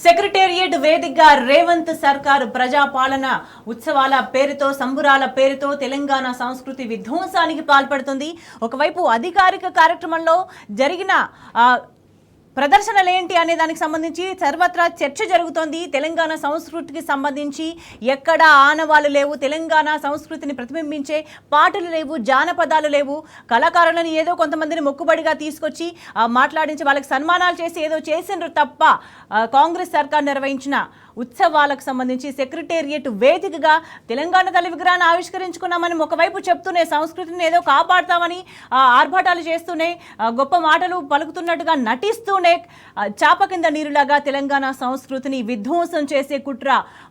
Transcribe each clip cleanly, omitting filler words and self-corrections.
Secretariat వేదికగా రేవంత్ సర్కారు ప్రజాపాలన ఉత్సవాల పేరుతో సంబురాల పేరుతో తెలంగాణ సంస్కృతి విధ్వంసానికి పాల్పడుతుంది. ఒకవైపు అధికారిక కార్యక్రమంలో జరిగిన ప్రదర్శనలేంటి అనే దానికి సంబంధించి సర్వత్రా చర్చ జరుగుతోంది. తెలంగాణ సంస్కృతికి సంబంధించి ఎక్కడ ఆనవాళ్ళు లేవు, తెలంగాణ సంస్కృతిని ప్రతిబింబించే పాటలు లేవు, జానపదాలు లేవు. కళాకారులను ఏదో కొంతమందిని మొక్కుబడిగా తీసుకొచ్చి మాట్లాడించి వాళ్ళకి సన్మానాలు చేసి ఏదో చేసిండ్రు తప్ప కాంగ్రెస్ సర్కార్ నిర్వహించిన ఉత్సవాలకు సంబంధించి సెక్రటేరియట్ వేదికగా తెలంగాణ తల్లి విగ్రహాన్ని ఆవిష్కరించుకున్నామని ఒకవైపు చెప్తూనే సంస్కృతిని ఏదో కాపాడుతామని ఆర్భాటాలు చేస్తూనే గొప్ప మాటలు పలుకుతున్నట్టుగా నటిస్తూనే చాప కింద నీరులాగా తెలంగాణ సంస్కృతిని విధ్వంసం చేసే కుట్ర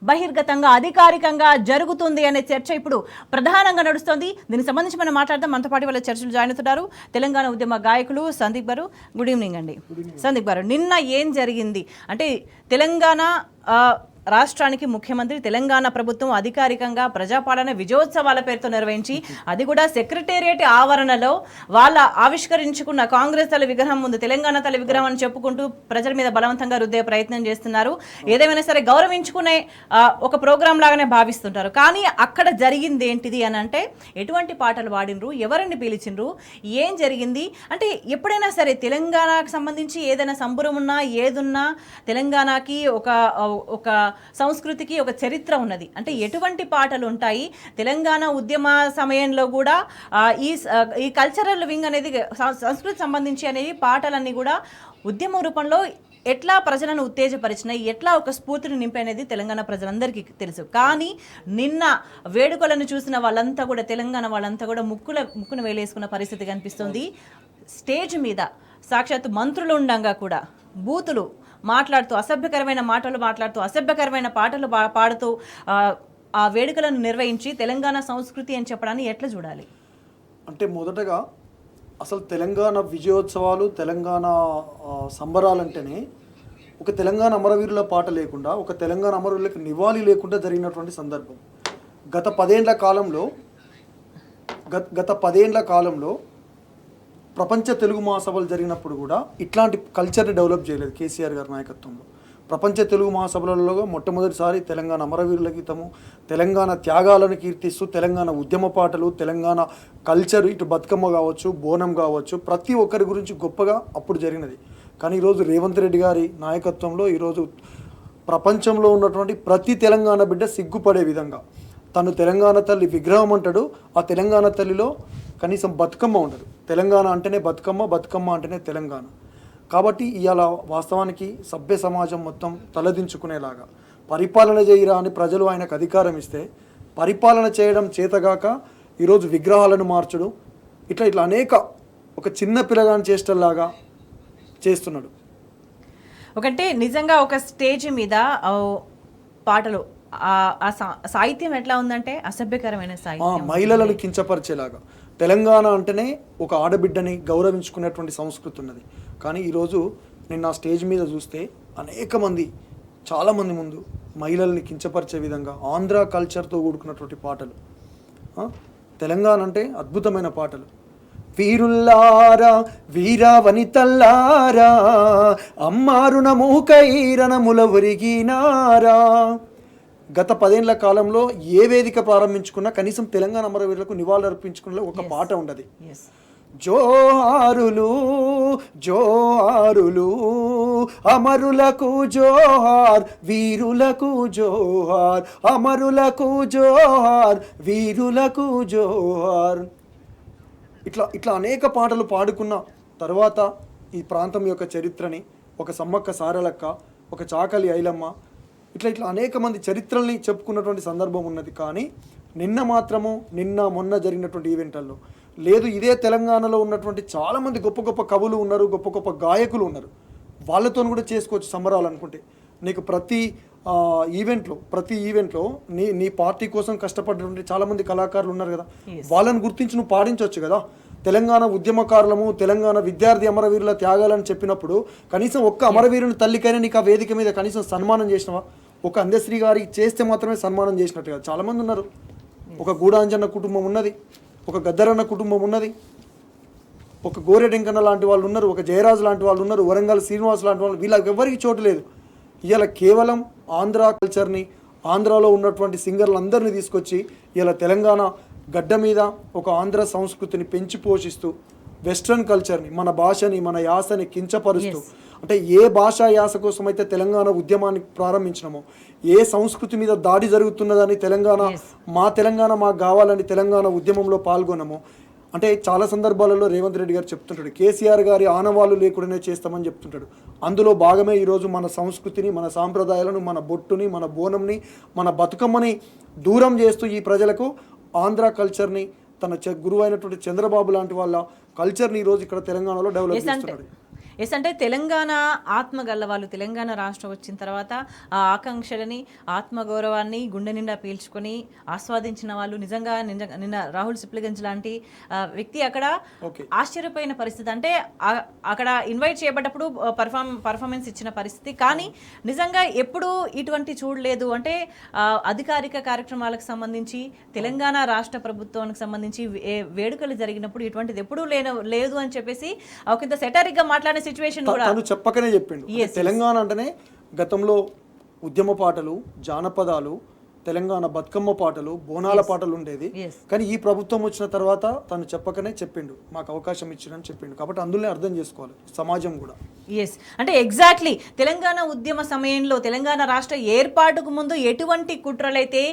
బహిర్గతంగా అధికారికంగా జరుగుతుంది అనే చర్చ ఇప్పుడు ప్రధానంగా నడుస్తోంది. దీనికి సంబంధించి మనం మాట్లాడదాం. మనతో పాటు వాళ్ళ చర్చలు జాయిన్ అవుతున్నారు తెలంగాణ ఉద్యమ గాయకులు సందీప్ గారు. గుడ్ ఈవినింగ్ అండి. సందీప్ గారు, నిన్న ఏం జరిగింది అంటే తెలంగాణ రాష్ట్రానికి ముఖ్యమంత్రి తెలంగాణ ప్రభుత్వం అధికారికంగా ప్రజాపాలన విజయోత్సవాల పేరుతో నిర్వహించి అది కూడా సెక్రటేరియట్ ఆవరణలో వాళ్ళ ఆవిష్కరించుకున్న కాంగ్రెస్ తల్లి విగ్రహం ముందు తెలంగాణ తల్లి విగ్రహం అని చెప్పుకుంటూ ప్రజల మీద బలవంతంగా రుద్దే ప్రయత్నం చేస్తున్నారు. ఏదేమైనా సరే గౌరవించుకునే ఒక ప్రోగ్రాం లాగానే భావిస్తుంటారు. కానీ అక్కడ జరిగింది ఏంటిది అని అంటే ఎటువంటి పాటలు పాడినరు, ఎవరిని పిలిచిండ్రు, ఏం జరిగింది అంటే ఎప్పుడైనా సరే తెలంగాణకు సంబంధించి ఏదైనా సంబరం ఉన్నా ఏదున్నా తెలంగాణకి ఒక సంస్కృతికి ఒక చరిత్ర ఉన్నది. అంటే ఎటువంటి పాటలు ఉంటాయి తెలంగాణ ఉద్యమ సమయంలో కూడా ఈ కల్చరల్ వింగ్ అనేది సంస్కృతి సంబంధించి అనేది పాటలన్నీ కూడా ఉద్యమ రూపంలో ఎట్లా ప్రజలను ఉత్తేజపరిచినాయి, ఎట్లా ఒక స్ఫూర్తిని నింపనేది తెలంగాణ ప్రజలందరికీ తెలుసు. కానీ నిన్న వేడుకలను చూసిన వాళ్ళంతా కూడా తెలంగాణ వాళ్ళంతా కూడా ముక్కును వేలేసుకున్న పరిస్థితి కనిపిస్తుంది. స్టేజ్ మీద సాక్షాత్తు మంత్రులు ఉండగా కూడా బూతులు మాట్లాడుతూ అసభ్యకరమైన అసభ్యకరమైన పాటలు పాడుతూ ఆ వేడుకలను నిర్వహించి తెలంగాణ సంస్కృతి అని చెప్పడాన్ని ఎట్లా చూడాలి? అంటే మొదటగా అసలు తెలంగాణ విజయోత్సవాలు, తెలంగాణ సంబరాలంటేనే ఒక తెలంగాణ అమరవీరుల పాట లేకుండా, ఒక తెలంగాణ అమరవీరులకు నివాళి లేకుండా జరిగినటువంటి సందర్భం. గత 10 ఏళ్ల కాలంలో ప్రపంచ తెలుగు మహాసభలు జరిగినప్పుడు కూడా ఇట్లాంటి కల్చర్ని డెవలప్ చేయలేదు కేసీఆర్ గారి నాయకత్వంలో. ప్రపంచ తెలుగు మహాసభలలో మొట్టమొదటిసారి తెలంగాణ అమరవీరుల గీతము, తెలంగాణ త్యాగాలను కీర్తిస్తూ తెలంగాణ ఉద్యమ పాటలు, తెలంగాణ కల్చర్, ఇటు బతుకమ్మ కావచ్చు, బోనం కావచ్చు, ప్రతి ఒక్కరి గురించి గొప్పగా అప్పుడు జరిగినది. కానీ ఈరోజు రేవంత్ రెడ్డి గారి నాయకత్వంలో ఈరోజు ప్రపంచంలో ఉన్నటువంటి ప్రతి తెలంగాణ బిడ్డ సిగ్గుపడే విధంగా తను తెలంగాణ తల్లి విగ్రహం అంటాడు, ఆ తెలంగాణ తల్లిలో కనీసం బతుకమ్మ ఉండదు. తెలంగాణ అంటేనే బతుకమ్మ, బతుకమ్మ అంటేనే తెలంగాణ. కాబట్టి ఇవాళ వాస్తవానికి సభ్య సమాజం మొత్తం తలదించుకునేలాగా పరిపాలన చేయరా అని ప్రజలు ఆయనకు అధికారం ఇస్తే పరిపాలన చేయడం చేతగాక ఈరోజు విగ్రహాలను మార్చడం ఇట్లా అనేక ఒక చిన్న పిల్లగాని చేష్టల్లాగా చేస్తున్నాడు. ఒకటే నిజంగా ఒక స్టేజ్ మీద పాటలు సాహిత్యం ఎట్లా ఉందంటే అసభ్యకరమైన సాహిత్యం, మహిళలను కించపరిచేలాగా. తెలంగాణ అంటేనే ఒక ఆడబిడ్డని గౌరవించుకునేటువంటి సంస్కృతి ఉన్నది. కానీ ఈరోజు నేను ఆ స్టేజ్ మీద చూస్తే చాలామంది ముందు మహిళల్ని కించపరిచే విధంగా ఆంధ్ర కల్చర్తో కూడుకున్నటువంటి పాటలు. తెలంగాణ అంటే అద్భుతమైన పాటలు. వీరుల్లారా వీర వనితల్లారా అమ్మారున మూకైరణముల ఒరిగినారా. గత 10 ఏళ్ల కాలంలో ఏ వేదిక ప్రారంభించుకున్నా కనీసం తెలంగాణ అమరవీరులకు నివాళులు అర్పించుకునే ఒక పాట ఉండదు. జోహారులు జోహారులు అమరులకు జోహార్, వీరులకు జోహార్, అమరులకు జోహార్, వీరులకు జోహార్. ఇట్లా అనేక పాటలు పాడుకున్న తర్వాత ఈ ప్రాంతం యొక్క చరిత్రని ఒక సమ్మక్క సారలక్క, ఒక చాకలి ఐలమ్మ, ఇట్లా అనేక మంది చరిత్రల్ని చెప్పుకున్నటువంటి సందర్భం ఉన్నది. కానీ నిన్న మొన్న జరిగినటువంటి ఈవెంట్లలో లేదు. ఇదే తెలంగాణలో ఉన్నటువంటి చాలామంది గొప్ప గొప్ప కవులు ఉన్నారు, గొప్ప గొప్ప గాయకులు ఉన్నారు. వాళ్ళతో కూడా చేసుకోవచ్చు సంబరాలు అనుకుంటే. నీకు ప్రతి ఈవెంట్లో నీ పార్టీ కోసం కష్టపడినటువంటి చాలామంది కళాకారులు ఉన్నారు కదా, వాళ్ళని గుర్తించి నువ్వు పాడించవచ్చు కదా. తెలంగాణ ఉద్యమకారులము, తెలంగాణ విద్యార్థి అమరవీరుల త్యాగాలని చెప్పినప్పుడు కనీసం ఒక్క అమరవీరుని తల్లికైనా నీకు ఆ వేదిక మీద కనీసం సన్మానం చేసినవా? ఒక అందశ్రీ గారికి చేస్తే మాత్రమే సన్మానం చేసినట్టు కదా. చాలామంది ఉన్నారు. ఒక గూడాంజన్న కుటుంబం ఉన్నది, ఒక గద్దరన్న కుటుంబం ఉన్నది, ఒక గోరెటెంకన్న లాంటి వాళ్ళు ఉన్నారు, ఒక జయరాజు లాంటి వాళ్ళు ఉన్నారు, వరంగల్ శ్రీనివాస్ లాంటి వాళ్ళు. వీళ్ళకి ఎవరికి చోటు లేదు. ఇవాళ కేవలం ఆంధ్ర కల్చర్ని, ఆంధ్రాలో ఉన్నటువంటి సింగర్లందరినీ తీసుకొచ్చి ఇలా తెలంగాణ గడ్డ మీద ఒక ఆంధ్ర సంస్కృతిని పెంచి పోషిస్తూ వెస్ట్రన్ కల్చర్ని, మన భాషని, మన యాసని కించపరుస్తూ, అంటే ఏ భాషా యాస కోసం అయితే తెలంగాణ ఉద్యమాన్ని ప్రారంభించినామో, ఏ సంస్కృతి మీద దాడి జరుగుతున్నదని మా తెలంగాణ మాకు కావాలని తెలంగాణ ఉద్యమంలో పాల్గొన్నామో, అంటే చాలా సందర్భాలలో రేవంత్ రెడ్డి గారు చెప్తుంటాడు, కేసీఆర్ గారి ఆనవాళ్ళు లేకుండానే చేస్తామని చెప్తుంటాడు. అందులో భాగమే ఈరోజు మన సంస్కృతిని, మన సాంప్రదాయాలను, మన బొట్టుని, మన బోనంని, మన బతుకమ్మని దూరం చేస్తూ ఈ ప్రజలకు ఆంధ్ర కల్చర్ని, తన గురువు అయినటువంటి చంద్రబాబు లాంటి వాళ్ళ కల్చర్ని ఈరోజు ఇక్కడ తెలంగాణలో డెవలప్ చేస్తున్నాడు. అంటే తెలంగాణ ఆత్మ గల్లవాళ్ళు, తెలంగాణ రాష్ట్రం వచ్చిన తర్వాత ఆ ఆకాంక్షలని, ఆత్మగౌరవాన్ని గుండె నిండా పీల్చుకొని ఆస్వాదించిన వాళ్ళు నిజంగా నిన్న రాహుల్ సిప్లిగంజ్ లాంటి వ్యక్తి అక్కడ ఆశ్చర్యపోయిన పరిస్థితి. అంటే అక్కడ ఇన్వైట్ చేయబడ్డప్పుడు పర్ఫార్మెన్స్ ఇచ్చిన పరిస్థితి, కానీ నిజంగా ఎప్పుడూ ఇటువంటి చూడలేదు. అంటే అధికారిక కార్యక్రమాలకు సంబంధించి, తెలంగాణ రాష్ట్ర ప్రభుత్వానికి సంబంధించి వేడుకలు జరిగినప్పుడు ఇటువంటిది ఎప్పుడూ లేదు అని చెప్పేసి ఒకంత సెటరిక్గా మాట్లాడిన సిచ్యువేషన్ కూడా తను చెప్పకనే చెప్పిండు. తెలంగాణ అంటేనే గతంలో ఉద్యమ పాటలు, జానపదాలు, తెలంగాణ బతుకమ్మ పాటలు, బోనాల పాటలు ఉండేది. కానీ ఈ ప్రభుత్వం వచ్చిన తర్వాత తను చెప్పకనే చెప్పిండు, మాకు అవకాశం ఇచ్చిందని చెప్పిండు. కాబట్టి అందులోనే అర్థం చేసుకోవాలి సమాజం కూడా. అంటే ఎగ్జాక్ట్లీ తెలంగాణ ఉద్యమ సమయంలో, తెలంగాణ రాష్ట్ర ఏర్పాటుకు ముందు ఎటువంటి కుట్రలైతే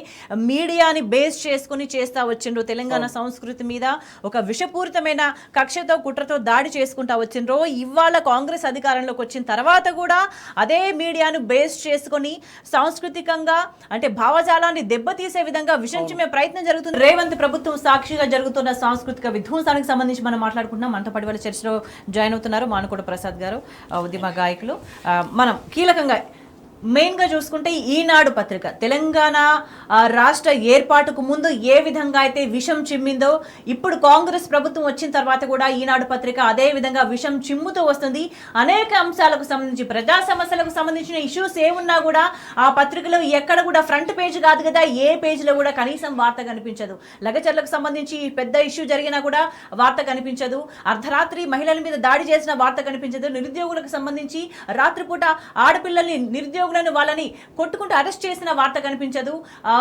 మీడియాని బేస్ చేసుకుని చేస్తా వచ్చిండ్రో, తెలంగాణ సంస్కృతి మీద ఒక విషపూరితమైన కక్షతో, కుట్రతో దాడి చేసుకుంటా వచ్చిండ్రో, ఇవాళ కాంగ్రెస్ అధికారంలోకి వచ్చిన తర్వాత కూడా అదే మీడియాను బేస్ చేసుకొని సాంస్కృతికంగా, అంటే భావజాల దెబ్బతీసే విధంగా విషం చిమ్మే ప్రయత్నం జరుగుతుంది. రేవంత్ ప్రభుత్వం సాక్షిగా జరుగుతున్న సాంస్కృతిక విధ్వంసానికి సంబంధించి మనం మాట్లాడుకుంటున్నాం. మనతో పడి వాళ్ళ చర్చలో జాయిన్ అవుతున్నారు మానుకోట ప్రసాద్ గారు, ఉద్యమ గాయకులు. మనం కీలకంగా మెయిన్గా చూసుకుంటే ఈనాడు పత్రిక తెలంగాణ రాష్ట్ర ఏర్పాటుకు ముందు ఏ విధంగా అయితే విషం చిమ్మిందో, ఇప్పుడు కాంగ్రెస్ ప్రభుత్వం వచ్చిన తర్వాత కూడా ఈనాడు పత్రిక అదే విధంగా విషం చిమ్ముతూ వస్తుంది. అనేక అంశాలకు సంబంధించి, ప్రజా సమస్యలకు సంబంధించిన ఇష్యూస్ ఏమున్నా కూడా ఆ పత్రికలో ఎక్కడ కూడా ఫ్రంట్ పేజ్ కాదు కదా, ఏ పేజీలో కూడా కనీసం వార్త కనిపించదు. లగచర్లకు సంబంధించి పెద్ద ఇష్యూ జరిగినా కూడా వార్త కనిపించదు. అర్ధరాత్రి మహిళల మీద దాడి చేసిన వార్త కనిపించదు. నిరుద్యోగులకు సంబంధించి రాత్రిపూట ఆడపిల్లల్ని, నిరుద్యోగులను, వాళ్ళని కొట్టుకుంటూ అరెస్ట్ చేసిన వార్త కనిపించదు.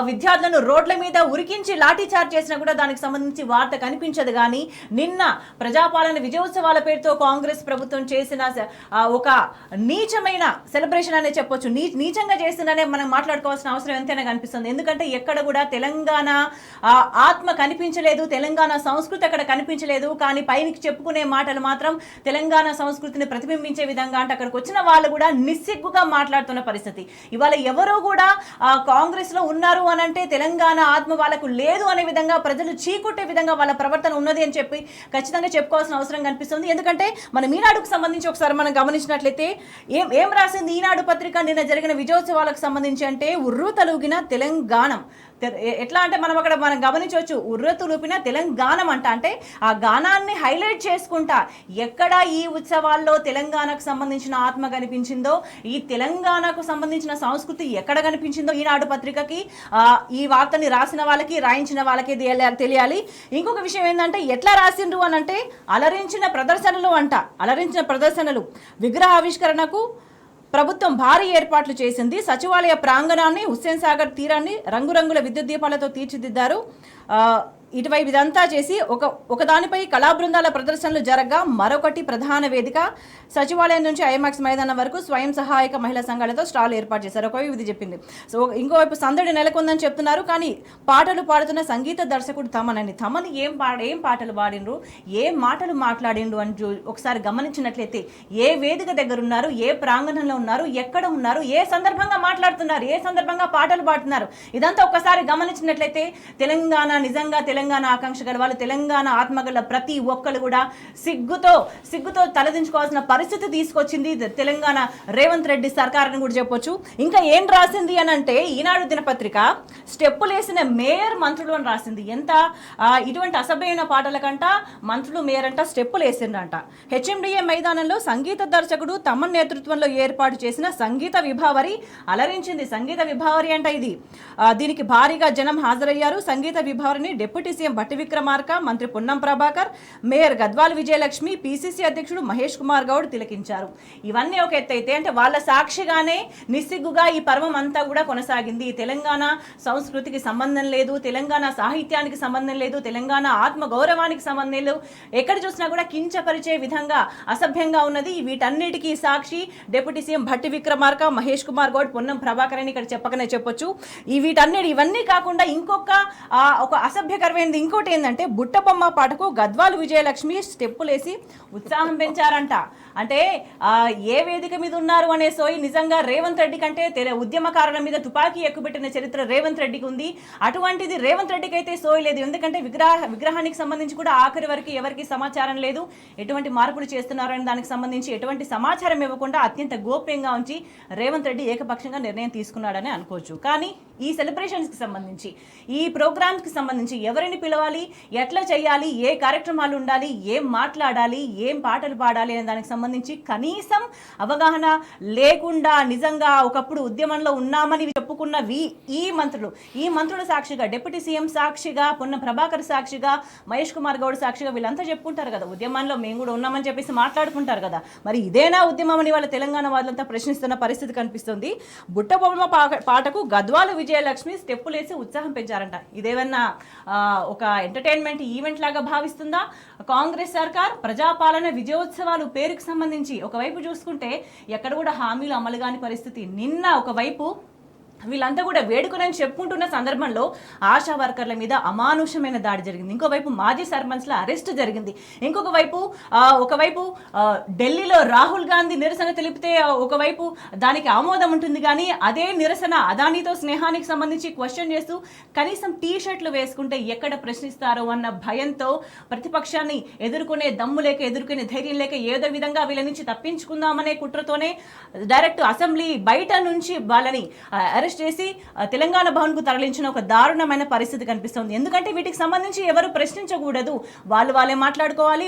విద్యార్థులను రోడ్ల మీద ఉరికించి లాఠీ చార్జ్ చేసినా కూడా దానికి సంబంధించి వార్త కనిపించదు. కానీ నిన్న ప్రజాపాలన విజయోత్సవాల పేరుతో కాంగ్రెస్ ప్రభుత్వం చేసిన ఒక నీచమైన సెలబ్రేషన్ అనే చెప్పొచ్చు, నీచంగా చేసిందనే మనం మాట్లాడుకోవాల్సిన అవసరం ఎంతైనా కనిపిస్తుంది. ఎందుకంటే ఎక్కడ కూడా తెలంగాణ ఆత్మ కనిపించలేదు, తెలంగాణ సంస్కృతి అక్కడ కనిపించలేదు. కానీ పైకి చెప్పుకునే మాటలు మాత్రం తెలంగాణ సంస్కృతిని ప్రతిబింబించే విధంగా, అంటే అక్కడికి వచ్చిన వాళ్ళు కూడా నిస్సిగ్గుగా మాట్లాడుతున్న పరిస్థితి. ఇవాళ ఎవరో కూడా కాంగ్రెస్ లో ఉన్నారు అని అంటే తెలంగాణ ఆత్మ వాళ్ళకు లేదు అనే విధంగా, ప్రజలు చీకొట్టే విధంగా వాళ్ళ ప్రవర్తన ఉన్నది అని చెప్పి ఖచ్చితంగా చెప్పుకోవాల్సిన అవసరం కనిపిస్తుంది. ఎందుకంటే మన ఈనాడుకు సంబంధించి ఒకసారి మనం గమనించినట్లయితే ఏం రాసింది ఈనాడు పత్రిక నిన్న జరిగిన విజయోత్సవాలకు సంబంధించి అంటే, ఉర్రు తలుగిన తెలంగాణ. ఎట్లా అంటే మనం గమనించవచ్చు, ఉర్రతులుపిన తెలంగాణం అంటే ఆ గానాన్ని హైలైట్ చేసుకుంటా ఎక్కడ ఈ ఉత్సవాల్లో తెలంగాణకు సంబంధించిన ఆత్మ కనిపించిందో, ఈ తెలంగాణకు సంబంధించిన సంస్కృతి ఎక్కడ కనిపించిందో ఈనాడు పత్రికకి, ఈ వార్తని రాసిన వాళ్ళకి, రాయించిన వాళ్ళకి తెలియాలి. ఇంకొక విషయం ఏంటంటే, ఎట్లా రాసిండ్రు అని అంటే, అలరించిన ప్రదర్శనలు విగ్రహావిష్కరణకు ప్రభుత్వం భారీ ఏర్పాట్లు చేసింది. సచివాలయ ప్రాంగణాన్ని, హుస్సేన్ సాగర్ తీరాన్ని రంగురంగుల విద్యుత్ దీపాలతో తీర్చిదిద్దారు. ఇటువైపు ఇదంతా చేసి ఒకదానిపై కళా బృందాల ప్రదర్శనలు జరగగా, మరొకటి ప్రధాన వేదిక, సచివాలయం నుంచి ఐమాక్స్ మైదానం వరకు స్వయం సహాయక మహిళా సంఘాలతో స్టాల్ ఏర్పాటు చేశారు. ఒకవైపు ఇది చెప్పింది. సో ఇంకోవైపు సందడి నెలకొందని చెప్తున్నారు. కానీ పాటలు పాడుతున్న సంగీత దర్శకుడు తమన్ ఏం పాటలు పాడిండ్రు, ఏం మాటలు మాట్లాడిండ్రు అని ఒకసారి గమనించినట్లయితే, ఏ వేదిక దగ్గర ఉన్నారు, ఏ ప్రాంగణంలో ఉన్నారు, ఎక్కడ ఉన్నారు, ఏ సందర్భంగా మాట్లాడుతున్నారు, ఏ సందర్భంగా పాటలు పాడుతున్నారు, ఇదంతా ఒక్కసారి గమనించినట్లయితే తెలంగాణ నిజంగా తెలంగాణ ఆకాంక్ష గల వాళ్ళు, తెలంగాణ ఆత్మగల ప్రతి ఒక్కరు కూడా సిగ్గుతో తలదించుకోవాల్సిన పరిస్థితి తీసుకొచ్చింది తెలంగాణ రేవంత్ రెడ్డి సర్కార్ అని కూడా చెప్పొచ్చు. ఇంకా ఏం రాసింది అని అంటే, ఈనాడు దినపత్రిక స్టెప్పులు వేసిన మేయర్ మంత్రులు అని రాసింది. ఎంత ఇటువంటి అసభ్యమైన పాటల కంట మంత్రులు మేయర్ అంట స్టెప్పులు వేసిండ్రంట. హెచ్ఎండిఏ మైదానంలో సంగీత దర్శకుడు తమన్ నేతృత్వంలో ఏర్పాటు చేసిన సంగీత విభావరి అలరించింది. సంగీత విభావరి అంట ఇది. దీనికి భారీగా జనం హాజరయ్యారు. సంగీత విభావరిని deputy deputy CM Bhatti Vikramarka, మంత్రి పొన్నం ప్రభాకర్, మేయర్ గద్వాల్ విజయలక్ష్మి, పీసీసీ అధ్యక్షుడు మహేష్ కుమార్ గౌడ్ తిలకించారు. ఇవన్నీ ఒక ఎత్తు అయితే అంటే వాళ్ళ సాక్షిగానే నిస్సిగ్గుగా ఈ పర్వం అంతా కూడా కొనసాగింది. తెలంగాణ సంస్కృతికి సంబంధం లేదు, తెలంగాణ సాహిత్యానికి సంబంధం లేదు, తెలంగాణ ఆత్మ గౌరవానికి సంబంధం లేదు, ఎక్కడ చూసినా కూడా కించపరిచే విధంగా అసభ్యంగా ఉన్నది. వీటన్నిటికీ సాక్షి డిప్యూటీ సీఎం భట్టి విక్రమార్క, మహేష్ కుమార్ గౌడ్, పొన్నం ప్రభాకర్ అని ఇక్కడ చెప్పకనే చెప్పొచ్చు. ఇవన్నీ కాకుండా ఒక అసభ్యకరమైనది ఇంకోటి ఏంటంటే బుట్టబొమ్మ పాటకు గద్వాల్ విజయలక్ష్మి స్టెప్పులేసి ఉత్సాహం పెంచారంట. అంటే ఏ వేదిక మీద ఉన్నారు అనే సోయి నిజంగా రేవంత్ రెడ్డి కంటే ఉద్యమకారుల మీద తుపాకీ ఎక్కుపెట్టిన చరిత్ర రేవంత్ రెడ్డికి ఉంది. అటువంటిది రేవంత్ రెడ్డికి అయితే సోయి లేదు. ఎందుకంటే విగ్రహానికి సంబంధించి కూడా ఆఖరి వరకు ఎవరికి సమాచారం లేదు, ఎటువంటి మార్పులు చేస్తున్నారని దానికి సంబంధించి ఎటువంటి సమాచారం ఇవ్వకుండా అత్యంత గోప్యంగా ఉంచి రేవంత్ రెడ్డి ఏకపక్షంగా నిర్ణయం తీసుకున్నాడని అనుకోవచ్చు. కానీ ఈ సెలబ్రేషన్స్కి సంబంధించి, ఈ ప్రోగ్రామ్స్కి సంబంధించి ఎవరిని పిలవాలి, ఎట్లా చేయాలి, ఏ కార్యక్రమాలు ఉండాలి, ఏం మాట్లాడాలి, ఏం పాటలు పాడాలి అనే దానికి సంబంధించి కనీసం అవగాహన లేకుండా నిజంగా ఒకప్పుడు ఉద్యమంలో ఉన్నామని చెప్పుకున్న ఈ మంత్రుల సాక్షిగా, డిప్యూటీ సీఎం సాక్షిగా, పొన్నం ప్రభాకర్ సాక్షిగా, మహేష్ కుమార్ గౌడ్ సాక్షిగా వీళ్ళంతా చెప్పుకుంటారు కదా, ఉద్యమంలో మేము కూడా ఉన్నామని చెప్పేసి మాట్లాడుకుంటారు కదా. మరి ఇదేనా ఉద్యమం అని వాళ్ళ తెలంగాణ వాళ్ళంతా ప్రశ్నిస్తున్న పరిస్థితి కనిపిస్తుంది. బుట్టబొమ్మ పాటకు గద్వాల విజయలక్ష్మి స్టెప్పులేసి ఉత్సాహం పెంచారంట. ఇదేమన్నా ఒక ఎంటర్టైన్మెంట్ ఈవెంట్ లాగా భావిస్తుందా కాంగ్రెస్ సర్కార్? ప్రజాపాలన విజయోత్సవాలు పేరుకు సంబంధించి ఒకవైపు చూసుకుంటే ఎక్కడ కూడా హామీలు అమలు కాని పరిస్థితి. నిన్న ఒకవైపు వీళ్ళంతా కూడా వేడుకనని చెప్పుకుంటున్న సందర్భంలో ఆశా వర్కర్ల మీద అమానుషమైన దాడి జరిగింది, ఇంకోవైపు మాజీ సర్పంచ్ల అరెస్ట్ జరిగింది, ఒకవైపు ఢిల్లీలో రాహుల్ గాంధీ నిరసన తెలిపితే ఒకవైపు దానికి ఆమోదం ఉంటుంది. కానీ అదే నిరసన అదానీతో స్నేహానికి సంబంధించి క్వశ్చన్ చేస్తూ కనీసం టీ షర్ట్లు వేసుకుంటే ఎక్కడ ప్రశ్నిస్తారో అన్న భయంతో ప్రతిపక్షాన్ని ఎదుర్కొనే దమ్ము లేక, ఎదుర్కొనే ధైర్యం లేక ఏదో విధంగా వీళ్ళ నుంచి తప్పించుకుందామనే కుట్రతోనే డైరెక్ట్ అసెంబ్లీ బయట నుంచి వాళ్ళని అరెస్ట్ చేసి తెలంగాణ భవన్ కు తరలించిన ఒక దారుణమైన పరిస్థితి కనిపిస్తుంది. ఎందుకంటే వీటికి సంబంధించి ఎవరు ప్రశ్నించకూడదు, వాళ్ళే మాట్లాడుకోవాలి,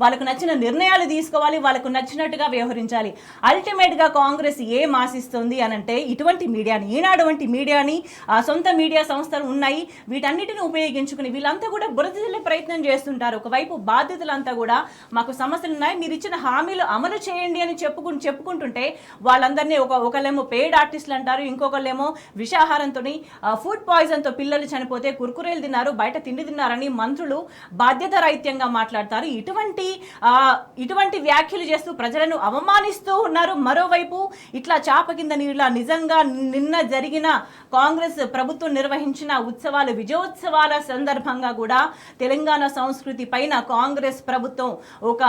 వాళ్ళకు నచ్చిన నిర్ణయాలు తీసుకోవాలి, వాళ్ళకు నచ్చినట్టుగా వ్యవహరించాలి. అల్టిమేట్ గా కాంగ్రెస్ ఏం ఆశిస్తుంది అనంటే ఇటువంటి మీడియాని, ఈనాడు వంటి మీడియాని, సొంత మీడియా సంస్థలు ఉన్నాయి, వీటన్నిటిని ఉపయోగించుకుని వీళ్ళంతా కూడా బురదజల్లే ప్రయత్నం చేస్తుంటారు. ఒకవైపు బాధ్యతలంతా కూడా మాకు సమస్యలు ఉన్నాయి, మీరు ఇచ్చిన హామీలు అమలు చేయండి అని చెప్పుకుంటుంటే వాళ్ళందరినీ ఒకళ్ళేమో పెయిడ్ ఆర్టిస్టులు అంటారు, ఇంకొకళ్ళేమో విషాహారంతో, ఫుడ్ పాయిజన్తో పిల్లలు చనిపోతే కుర్కురేలు తిన్నారు, బయట తిండి తిన్నారని మంత్రులు బాధ్యత రహిత్యంగా మాట్లాడతారు. ఇటువంటి వ్యాఖ్యలు చేస్తూ ప్రజలను అవమానిస్తూ ఉన్నారు. మరోవైపు ఇట్లా చాప కింద నీళ్ళ నిజంగా నిన్న జరిగిన కాంగ్రెస్ ప్రభుత్వం నిర్వహించిన విజయోత్సవాల సందర్భంగా కూడా తెలంగాణ సంస్కృతి పైన కాంగ్రెస్ ప్రభుత్వం ఒక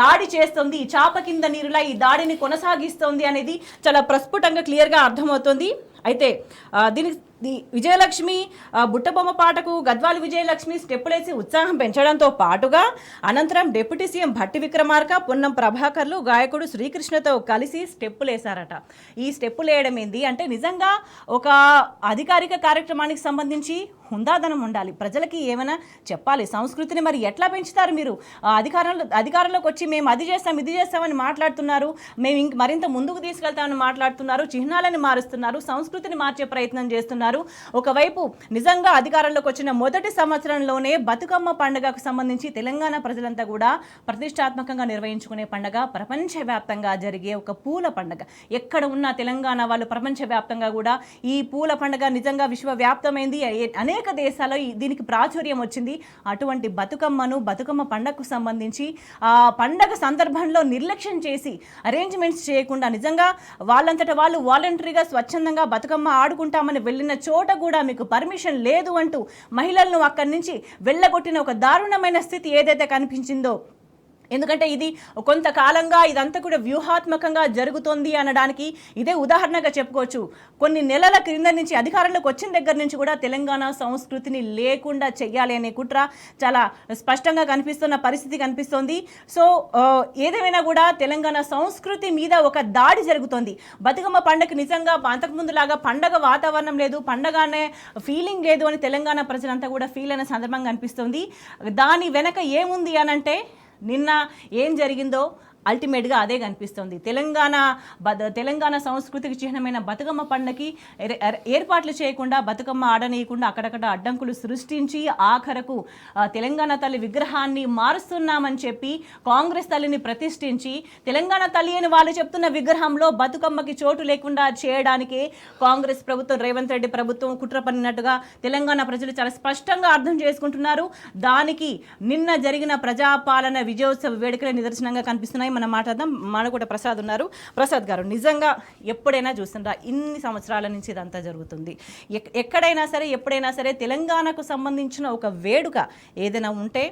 దాడి చేస్తుంది, చాప కింద నీరులా ఈ దాడిని కొనసాగిస్తోంది అనేది చాలా ప్రస్ఫుటంగా క్లియర్గా అర్థమవుతుంది. అయితే దీనికి విజయలక్ష్మి బుట్టబొమ్మ పాటకు గద్వాల విజయలక్ష్మి స్టెప్పులేసి ఉత్సాహం పెంచడంతో పాటుగా అనంతరం డిప్యూటీ సీఎం భట్టి విక్రమార్క, పొన్నం ప్రభాకర్లు గాయకుడు శ్రీకృష్ణతో కలిసి స్టెప్పులేశారట. ఈ స్టెప్పులేయడం ఏంది అంటే నిజంగా ఒక అధికారిక కార్యక్రమానికి సంబంధించి హుందాదనం ఉండాలి, ప్రజలకి ఏమైనా చెప్పాలి. సంస్కృతిని మరి ఎట్లా పెంచుతారు మీరు? అధికారంలోకి వచ్చి మేము అది చేస్తాం ఇది చేస్తామని మాట్లాడుతున్నారు, మేము మరింత ముందుకు తీసుకెళ్తామని మాట్లాడుతున్నారు, చిహ్నాలను మారుస్తున్నారు, సంస్కృతిని మార్చే ప్రయత్నం చేస్తున్నారు. ఒకవైపు నిజంగా అధికారంలోకి వచ్చిన మొదటి సంవత్సరంలోనే బతుకమ్మ పండుగకు సంబంధించి తెలంగాణ ప్రజలంతా కూడా ప్రతిష్టాత్మకంగా నిర్వహించుకునే పండుగ, ప్రపంచవ్యాప్తంగా జరిగే ఒక పూల పండుగ. ఎక్కడ ఉన్న తెలంగాణ వాళ్ళు ప్రపంచవ్యాప్తంగా కూడా ఈ పూల పండుగ నిజంగా విశ్వవ్యాప్తమైంది, అనేక దేశాల్లో దీనికి ప్రాచుర్యం వచ్చింది. అటువంటి బతుకమ్మ పండుగకు సంబంధించి ఆ పండగ సందర్భంలో నిర్లక్ష్యం చేసి అరేంజ్మెంట్స్ చేయకుండా నిజంగా వాళ్ళంతటా వాళ్ళు వాలంటరీగా స్వచ్ఛందంగా బతుకమ్మ ఆడుకుంటామని వెళ్ళిన చోట కూడా మీకు పర్మిషన్ లేదు అంటూ మహిళలను అక్కడి నుంచి వెళ్ళగొట్టిన ఒక దారుణమైన స్థితి ఏదైతే కనిపించిందో, ఎందుకంటే ఇది కొంతకాలంగా ఇదంతా కూడా వ్యూహాత్మకంగా జరుగుతోంది అనడానికి ఇదే ఉదాహరణగా చెప్పుకోవచ్చు. కొన్ని నెలల క్రింద నుంచి అధికారంలోకి వచ్చిన దగ్గర నుంచి కూడా తెలంగాణ సంస్కృతిని లేకుండా చెయ్యాలి అనే కుట్ర చాలా స్పష్టంగా కనిపిస్తున్న పరిస్థితి కనిపిస్తోంది. సో ఏదేమైనా కూడా తెలంగాణ సంస్కృతి మీద ఒక దాడి జరుగుతోంది. బతుకమ్మ పండుగ నిజంగా అంతకుముందులాగా పండగ వాతావరణం లేదు, పండగ అనే ఫీలింగ్ లేదు అని తెలంగాణ ప్రజలంతా కూడా ఫీల్ అయిన సందర్భంగా కనిపిస్తుంది. దాని వెనక ఏముంది అనంటే నిన్న ఏం జరిగిందో అల్టిమేట్గా అదే కనిపిస్తుంది. తెలంగాణ సంస్కృతికి చిహ్నమైన బతుకమ్మ పండుగకి ఏర్పాట్లు చేయకుండా, బతుకమ్మ ఆడనీయకుండా అక్కడక్కడ అడ్డంకులు సృష్టించి ఆఖరకు తెలంగాణ తల్లి విగ్రహాన్ని మారుస్తున్నామని చెప్పి కాంగ్రెస్ తల్లిని ప్రతిష్ఠించి తెలంగాణ తల్లి అని వాళ్ళు చెప్తున్న విగ్రహంలో బతుకమ్మకి చోటు లేకుండా చేయడానికే కాంగ్రెస్ ప్రభుత్వం, రేవంత్ రెడ్డి ప్రభుత్వం కుట్ర పన్నినట్టుగా తెలంగాణ ప్రజలు చాలా స్పష్టంగా అర్థం చేసుకుంటున్నారు. దానికి నిన్న జరిగిన ప్రజాపాలన విజయోత్సవ వేడుకల నిదర్శనంగా కనిపిస్తున్నాయి. మనం మాట్లాడదాం. మానకోట ప్రసాద్ ఉన్నారు. ప్రసాద్ గారు, నిజంగా ఎప్పుడైనా చూస్తుందా ఇన్ని సంవత్సరాల నుంచి ఇదంతా జరుగుతుంది? ఎక్కడైనా సరే, ఎప్పుడైనా సరే తెలంగాణకు సంబంధించిన ఒక వేడుక ఏదైనా ఉంటే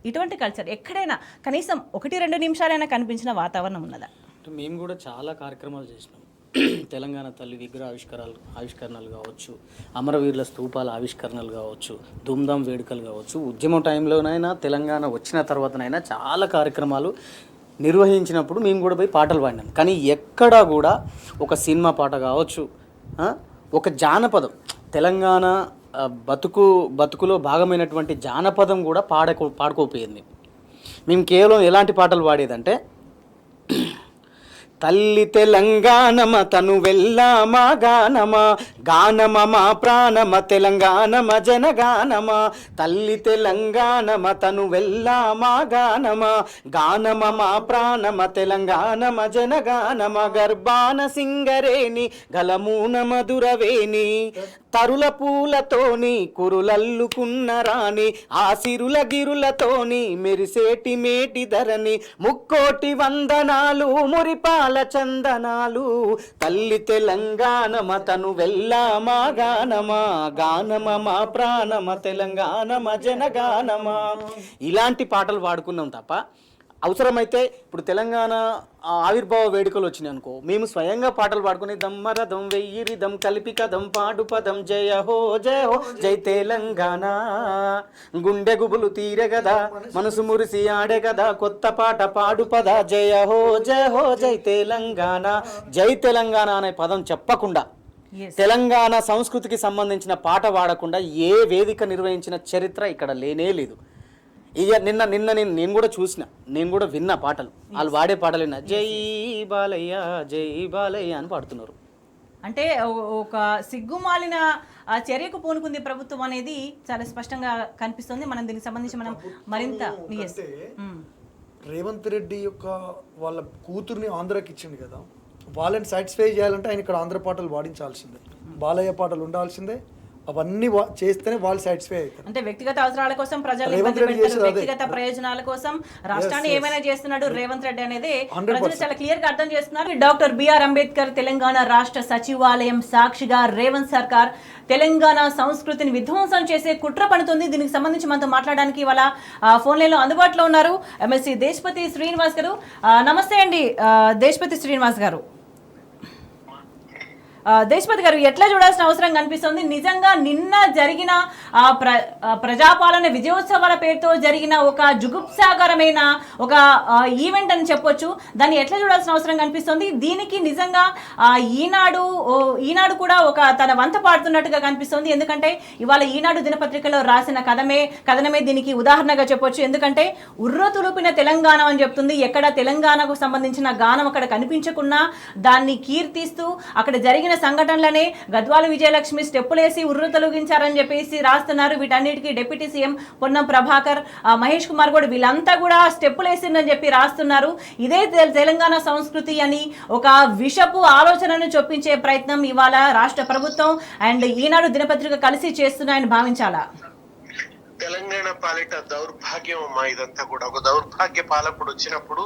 ఇటువంటి కల్చర్ ఎక్కడైనా కనీసం 1-2 నిమిషాలైనా కనిపించిన వాతావరణం ఉన్నదా? మేము కూడా చాలా కార్యక్రమాలు చేసినాం. తెలంగాణ తల్లి విగ్రహ ఆవిష్కరణలు కావచ్చు, అమరవీరుల స్తూపాల ఆవిష్కరణలు కావచ్చు, ధూమ్ధామ్ వేడుకలు కావచ్చు, ఉద్యమ టైంలోనైనా తెలంగాణ వచ్చిన తర్వాతనైనా చాలా కార్యక్రమాలు నిర్వహించినప్పుడు మేము కూడా పోయి పాటలు పాడినాం. కానీ ఎక్కడా కూడా ఒక సినిమా పాట కావచ్చు, ఒక జానపదం, తెలంగాణ బతుకులో భాగమైనటువంటి జానపదం కూడా పాడుకోపోయింది. మేము కేవలం ఎలాంటి పాటలు పాడేదంటే, తల్లి తెలంగాణమ తను వెళ్ళామా గానమా, గానమ మా ప్రాణమ తెలంగాణమ జనగానమ. తల్లి తెలంగాణమ తను వెళ్ళామా గానమా, గానమ మా ప్రాణమ తెలంగాణమ జనగానమ. గర్భాన సింగరేణి గలమూన మధురవేణి, తరుల పూలతోని కురులల్లుకున్న రాణి, ఆ సిరుల గిరులతోని మెరిసేటి మేటి ధరని, ముక్కోటి వందనాలు మురిపాల చందనాలు. తల్లి తెలంగాణమ తను వెళ్ళామా గానమా, గానమ మా ప్రాణమ తెలంగాణమ జనగానమ. ఇలాంటి పాటలు పాడుకున్నాం తప్ప, అవసరమైతే ఇప్పుడు తెలంగాణ ఆవిర్భావ వేడుకలు వచ్చినాయి అనుకో, మేము స్వయంగా పాటలు పాడుకుని దమ్మరథం వెయ్యిరిదం కలిపి కదం పాడు పదం జయ హో జై తెలంగాణ, గుండె గుబులు తీరే కదా మనసు మురిసి ఆడే కదా కొత్త పాట పాడు పద జయ హో జై తెలంగాణ. జై తెలంగాణ అనే పదం చెప్పకుండా, తెలంగాణ సంస్కృతికి సంబంధించిన పాట వాడకుండా ఏ వేదిక నిర్వహించిన చరిత్ర ఇక్కడ లేనే లేదు. ఇక నిన్న నేను కూడా చూసిన, నేను కూడా విన్నా పాటలు, వాళ్ళు వాడే పాటలు విన్నా. జై బాలయ్య జై బాలయ్య అని పాడుతున్నారు. అంటే ఒక సిగ్గుమాలిన చర్యకు పూనుకుంది ప్రభుత్వం అనేది చాలా స్పష్టంగా కనిపిస్తుంది. మనం దీనికి సంబంధించి మనం మరింత రేవంత్ రెడ్డి యొక్క వాళ్ళ కూతుర్ని ఆంధ్రాకి ఇచ్చింది కదా, వాళ్ళని సాటిస్ఫై చేయాలంటే ఆయన ఇక్కడ ఆంధ్ర పాటలు పాడించాల్సిందే, బాలయ్య పాటలు ఉండాల్సిందే. అవన్నీ చేస్తేనే వాళ్ళు సాటిస్ఫై అవుతారు. అంటే వ్యక్తిగత అవసరాల కోసం ప్రజలు వ్యక్తిగత ప్రయోజనాల కోసం రాష్ట్రాన్ని ఏమైనా చేస్తున్నాడు రేవంత్ రెడ్డి అనేది ప్రజలు చాలా క్లియర్ గా అర్థం చేస్తున్నారు. డాక్టర్ బిఆర్ అంబేద్కర్ తెలంగాణ రాష్ట్ర సచివాలయం సాక్షిగా రేవంత్ సర్కార్ తెలంగాణ సంస్కృతిని విధ్వంసం చేసే కుట్ర పడుతుంది. దీనికి సంబంధించి మనతో మాట్లాడడానికి వాళ్ళ ఫోన్ లైన్ లో అందుబాటులో ఉన్నారు ఎమ్మెల్సీ దేశపతి శ్రీనివాస్ గారు. నమస్తే అండి దేశపతి శ్రీనివాస్ గారు. దేశపతి గారు, ఎట్లా చూడాల్సిన అవసరం కనిపిస్తుంది? నిజంగా నిన్న జరిగిన ప్రజాపాలన విజయోత్సవాల పేరుతో జరిగిన ఒక జుగుప్సాకరమైన ఒక ఈవెంట్ అని చెప్పొచ్చు. దాన్ని ఎట్లా చూడాల్సిన అవసరం కనిపిస్తుంది? దీనికి నిజంగా ఈనాడు కూడా ఒక తన వంత పాడుతున్నట్టుగా కనిపిస్తుంది. ఎందుకంటే ఇవాళ ఈనాడు దినపత్రికలో రాసిన కథనమే దీనికి ఉదాహరణగా చెప్పొచ్చు. ఎందుకంటే ఉర్ర తులుపిన తెలంగాణ అని చెప్తుంది. ఎక్కడ తెలంగాణకు సంబంధించిన గానం అక్కడ కనిపించకున్నా దాన్ని కీర్తిస్తూ అక్కడ జరిగిన సంఘటనలనే గద్వాల విజయలక్ష్మి స్టెప్పులేసి ఉర్రు తొలగించారని చెప్పేసి రాస్తున్నారు. వీటన్నిటికీ డిప్యూటీ సీఎం పొన్నం ప్రభాకర్, మహేష్ కుమార్ కూడా వీళ్ళంతా కూడా స్టెప్పులేసిందని చెప్పి రాస్తున్నారు. ఇదే తెలంగాణ సంస్కృతి అని ఒక విషపు ఆలోచనను చొప్పించే ప్రయత్నం ఇవాళ రాష్ట్ర ప్రభుత్వం అండ్ ఈనాడు దినపత్రిక కలిసి చేస్తున్నాయని భావించాలా? తెలంగాణ పాలిట దౌర్భాగ్యం అమ్మా ఇదంతా కూడా. ఒక దౌర్భాగ్య పాలకుడు వచ్చినప్పుడు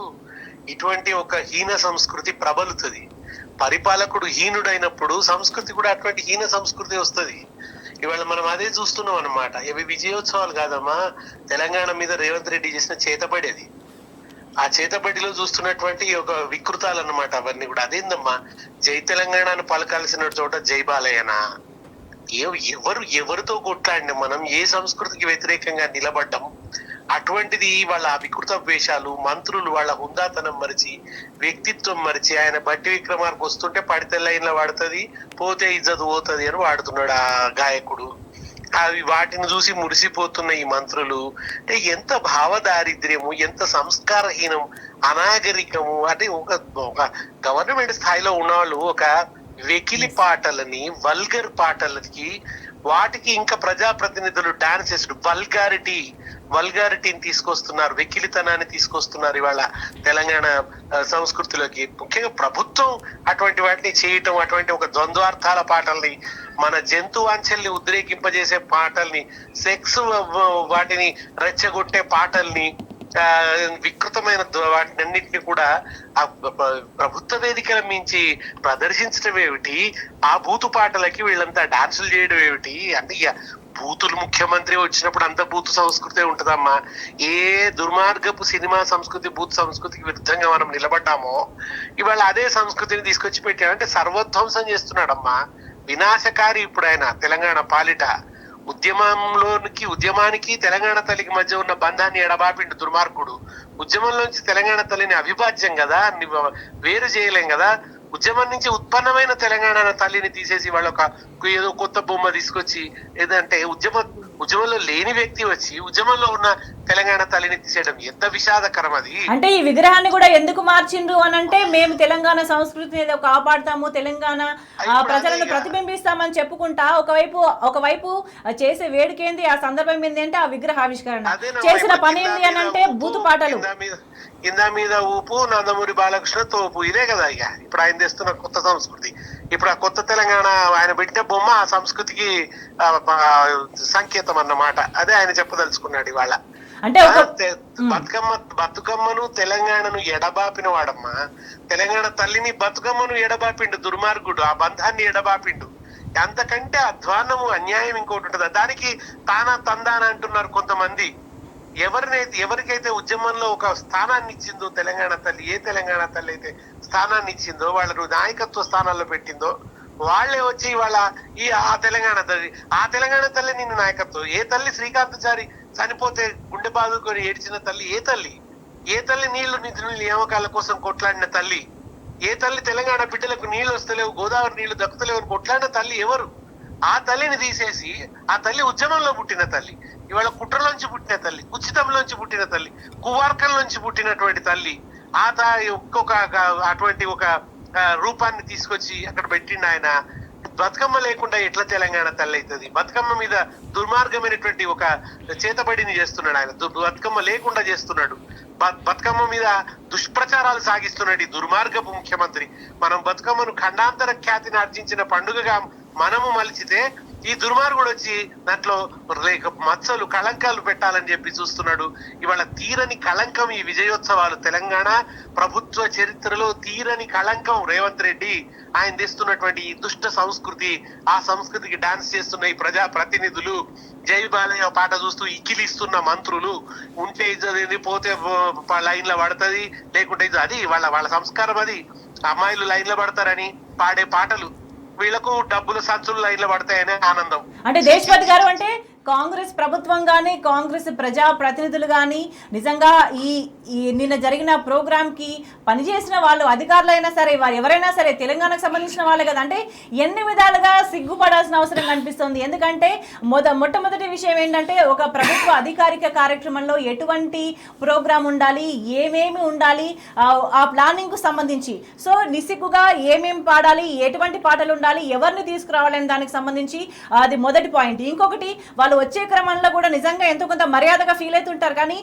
ఇటువంటి ఒక హీన సంస్కృతి ప్రబలుతుంది. పరిపాలకుడు హీనుడైనప్పుడు సంస్కృతి కూడా అటువంటి హీన సంస్కృతి వస్తుంది. ఇవాళ మనం అదే చూస్తున్నాం అన్నమాట. ఇవి విజయోత్సవాలు కాదమ్మా, తెలంగాణ మీద రేవంత్ రెడ్డి చేసిన చేతబడేది. ఆ చేతబడిలో చూస్తున్నటువంటి ఒక వికృతాలు అన్నమాట అవన్నీ కూడా. అదేందమ్మా, జై తెలంగాణను పలకాల్సిన చోట జై బాలయ్యనా? ఎవరితో కొట్లాడినాం మనం? ఏ సంస్కృతికి వ్యతిరేకంగా నిలబడ్డం? అటువంటిది వాళ్ళ వికృత వేషాలు, మంత్రులు వాళ్ళ హుందాతనం మరిచి, వ్యక్తిత్వం మరిచి, ఆయన బట్టి విక్రమార్కు వస్తుంటే పడితే లైన్లో వాడుతుంది, పోతే ఇజ్జత్ పోతుంది అని వాడుతున్నాడు ఆ గాయకుడు. అవి వాటిని చూసి మురిసిపోతున్న ఈ మంత్రులు అంటే ఎంత భావదారిద్ర్యము, ఎంత సంస్కారహీనం, అనాగరికము. అంటే ఒక గవర్నమెంట్ స్థాయిలో ఉన్నవాళ్ళు ఒక వెకిలి పాటలని, వల్గర్ పాటలకి, వాటికి ఇంకా ప్రజాప్రతినిధులు డాన్స్ చేస్తూ వల్గారిటీని తీసుకొస్తున్నారు, వెకిలితనాన్ని తీసుకొస్తున్నారు ఇవాళ తెలంగాణ సంస్కృతిలోకి. ముఖ్యంగా ప్రభుత్వం అటువంటి వాటిని చేయటం, అటువంటి ఒక ద్వంద్వార్థాల పాటల్ని, మన జంతువాంఛల్ని ఉద్రేకింపజేసే పాటల్ని, సెక్స్ వాటిని రెచ్చగొట్టే పాటల్ని, వికృతమైన వాటినన్నింటినీ కూడా ఆ ప్రభుత్వ వేదికల మించి ప్రదర్శించడం ఏమిటి, ఆ బూతు పాటలకి వీళ్ళంతా డాన్సులు చేయడం ఏమిటి అంటే ఇక బూతులు ముఖ్యమంత్రి వచ్చినప్పుడు అంత బూతు సంస్కృతి ఉంటుందమ్మా. ఏ దుర్మార్గపు సినిమా సంస్కృతి, బూత్ సంస్కృతికి విరుద్ధంగా మనం నిలబడ్డామో ఇవాళ అదే సంస్కృతిని తీసుకొచ్చి పెట్టాడంటే సర్వధ్వంసం చేస్తున్నాడమ్మా. వినాశకారి ఇప్పుడు ఆయన తెలంగాణ పాలిట. ఉద్యమానికి తెలంగాణ తల్లికి మధ్య ఉన్న బంధాన్ని ఎడబాపిండు దుర్మార్గుడు. ఉద్యమంలోంచి తెలంగాణ తల్లిని అవిభాజ్యం కదా, వేరు చేయలేం కదా. ఉద్యమం నుంచి ఉత్పన్నమైన తెలంగాణ తల్లిని తీసేసి వాళ్ళ ఏదో కొత్త బొమ్మ తీసుకొచ్చి, ఏదంటే ఉద్యమంలో లేని వ్యక్తి వచ్చి ఉద్యమంలో ఉన్న తెలంగాణ తల్లిని తీసేయడం ఎంత విషాదకరం అది. అంటే ఈ విగ్రహాన్ని కూడా ఎందుకు మార్చిండ్రు అని అంటే, మేము తెలంగాణ సంస్కృతిని ఏదో కాపాడుతాము, తెలంగాణ ప్రజలను ప్రతిబింబిస్తామని చెప్పుకుంటా ఒకవైపు చేసే వేడుకేంది, ఆ సందర్భం ఏంది అంటే ఆ విగ్రహావిష్కరణ, చేసిన పని ఏంది అని అంటే బూతు పాటలు. కింద మీద ఊపు, నందమూరి బాలకృష్ణ తోపు, ఇదే కదా ఇక ఇప్పుడు ఆయన తెస్తున్న కొత్త సంస్కృతి. ఇప్పుడు ఆ కొత్త తెలంగాణ ఆయన పెట్టిన బొమ్మ ఆ సంస్కృతికి సంకేతం అన్నమాట. అదే ఆయన చెప్పదలుచుకున్నాడు ఇవాళ. అంటే బతుకమ్మను తెలంగాణను ఎడబాపిన వాడమ్మా. తెలంగాణ తల్లిని బతుకమ్మను ఎడబాపిండు దుర్మార్గుడు, ఆ బంధాన్ని ఎడబాపిండు. అంతకంటే అధ్వాన్నము, అన్యాయం ఇంకోటి ఉంటుందా? దానికి తానా తందాన అంటున్నారు కొంతమంది. ఎవరికైతే ఉద్యమంలో ఒక స్థానాన్ని ఇచ్చిందో తెలంగాణ తల్లి, ఏ తెలంగాణ తల్లి అయితే స్థానాన్ని ఇచ్చిందో, వాళ్ళను నాయకత్వ స్థానాల్లో పెట్టిందో, వాళ్లే వచ్చి వాళ్ళ ఆ తెలంగాణ తల్లి నిన్ను నాయకత్వం. ఏ తల్లి శ్రీకాంతచారి చనిపోతే గుండె బాదుకొని ఏడ్చిన తల్లి ఏ తల్లి నీళ్లు నిధులు నియామకాల కోసం కొట్లాడిన తల్లి, ఏ తల్లి తెలంగాణ బిడ్డలకు నీళ్లు వస్తలేవు, గోదావరి నీళ్లు దక్కుతలేవు అని కొట్లాడిన తల్లి ఎవరు? ఆ తల్లిని తీసేసి, ఆ తల్లి ఉద్యమంలో పుట్టిన తల్లి, ఇవాళ కుట్రలోంచి పుట్టిన తల్లి, కుచితంలోంచి పుట్టిన తల్లి, కువార్కంలోంచి పుట్టినటువంటి తల్లి, అటువంటి ఒక రూపాన్ని తీసుకొచ్చి అక్కడ పెట్టిండు ఆయన. బతుకమ్మ లేకుండా ఎట్లా తెలంగాణ తల్లి అవుతుంది? బతుకమ్మ మీద దుర్మార్గమైనటువంటి ఒక చేతబడిని చేస్తున్నాడు ఆయన. బతుకమ్మ లేకుండా చేస్తున్నాడు. బతుకమ్మ మీద దుష్ప్రచారాలు సాగిస్తున్నాడు ఈ దుర్మార్గపు ముఖ్యమంత్రి. మనం బతుకమ్మను ఖండాంతర ఖ్యాతిని ఆర్జించిన పండుగగా మనము మలిచితే ఈ దుర్మార్గుడు వచ్చి దాంట్లో మచ్చలు, కళంకాలు పెట్టాలని చెప్పి చూస్తున్నాడు. ఇవాళ తీరని కళంకం ఈ విజయోత్సవాలు. తెలంగాణ ప్రభుత్వ చరిత్రలో తీరని కళంకం రేవంత్ రెడ్డి ఆయన తెస్తున్నటువంటి ఈ దుష్ట సంస్కృతి. ఆ సంస్కృతికి డాన్స్ చేస్తున్న ఈ ప్రజా ప్రతినిధులు, జై బాలయ్య పాట చూస్తూ ఇకిలిస్తున్న మంత్రులు, ఉంటే ఇది పోతే లైన్లో పడుతుంది, లేకుంటే ఇది అది వాళ్ళ సంస్కారం. అది అమ్మాయిలు లైన్లో పడతారని పాడే పాటలు, వీళ్ళకు డబ్బులు సంచులు లైన్లో పడతాయనే ఆనందం. అంటే దేశపతి గారు అంటే కాంగ్రెస్ ప్రభుత్వం కానీ, కాంగ్రెస్ ప్రజా ప్రతినిధులు కానీ నిజంగా ఈ నిన్న జరిగిన ప్రోగ్రామ్కి పనిచేసిన వాళ్ళు, అధికారులైనా సరే, వారు ఎవరైనా సరే తెలంగాణకు సంబంధించిన వాళ్ళే కదా. అంటే ఎన్ని విధాలుగా సిగ్గుపడాల్సిన అవసరం కనిపిస్తుంది. ఎందుకంటే మొట్టమొదటి విషయం ఏంటంటే, ఒక ప్రభుత్వ అధికారిక కార్యక్రమంలో ఎటువంటి ప్రోగ్రాం ఉండాలి, ఏమేమి ఉండాలి, ఆ ప్లానింగ్కు సంబంధించి, సో నిస్సిగ్గుగా ఏమేమి పాడాలి, ఎటువంటి పాటలు ఉండాలి, ఎవరిని తీసుకురావాలని దానికి సంబంధించి అది మొదటి పాయింట్. ఇంకొకటి, వాళ్ళు వచ్చే క్రమంలో కూడా నిజంగా ఎంతో కొంత మర్యాదగా ఫీల్ అవుతుంటారు, కానీ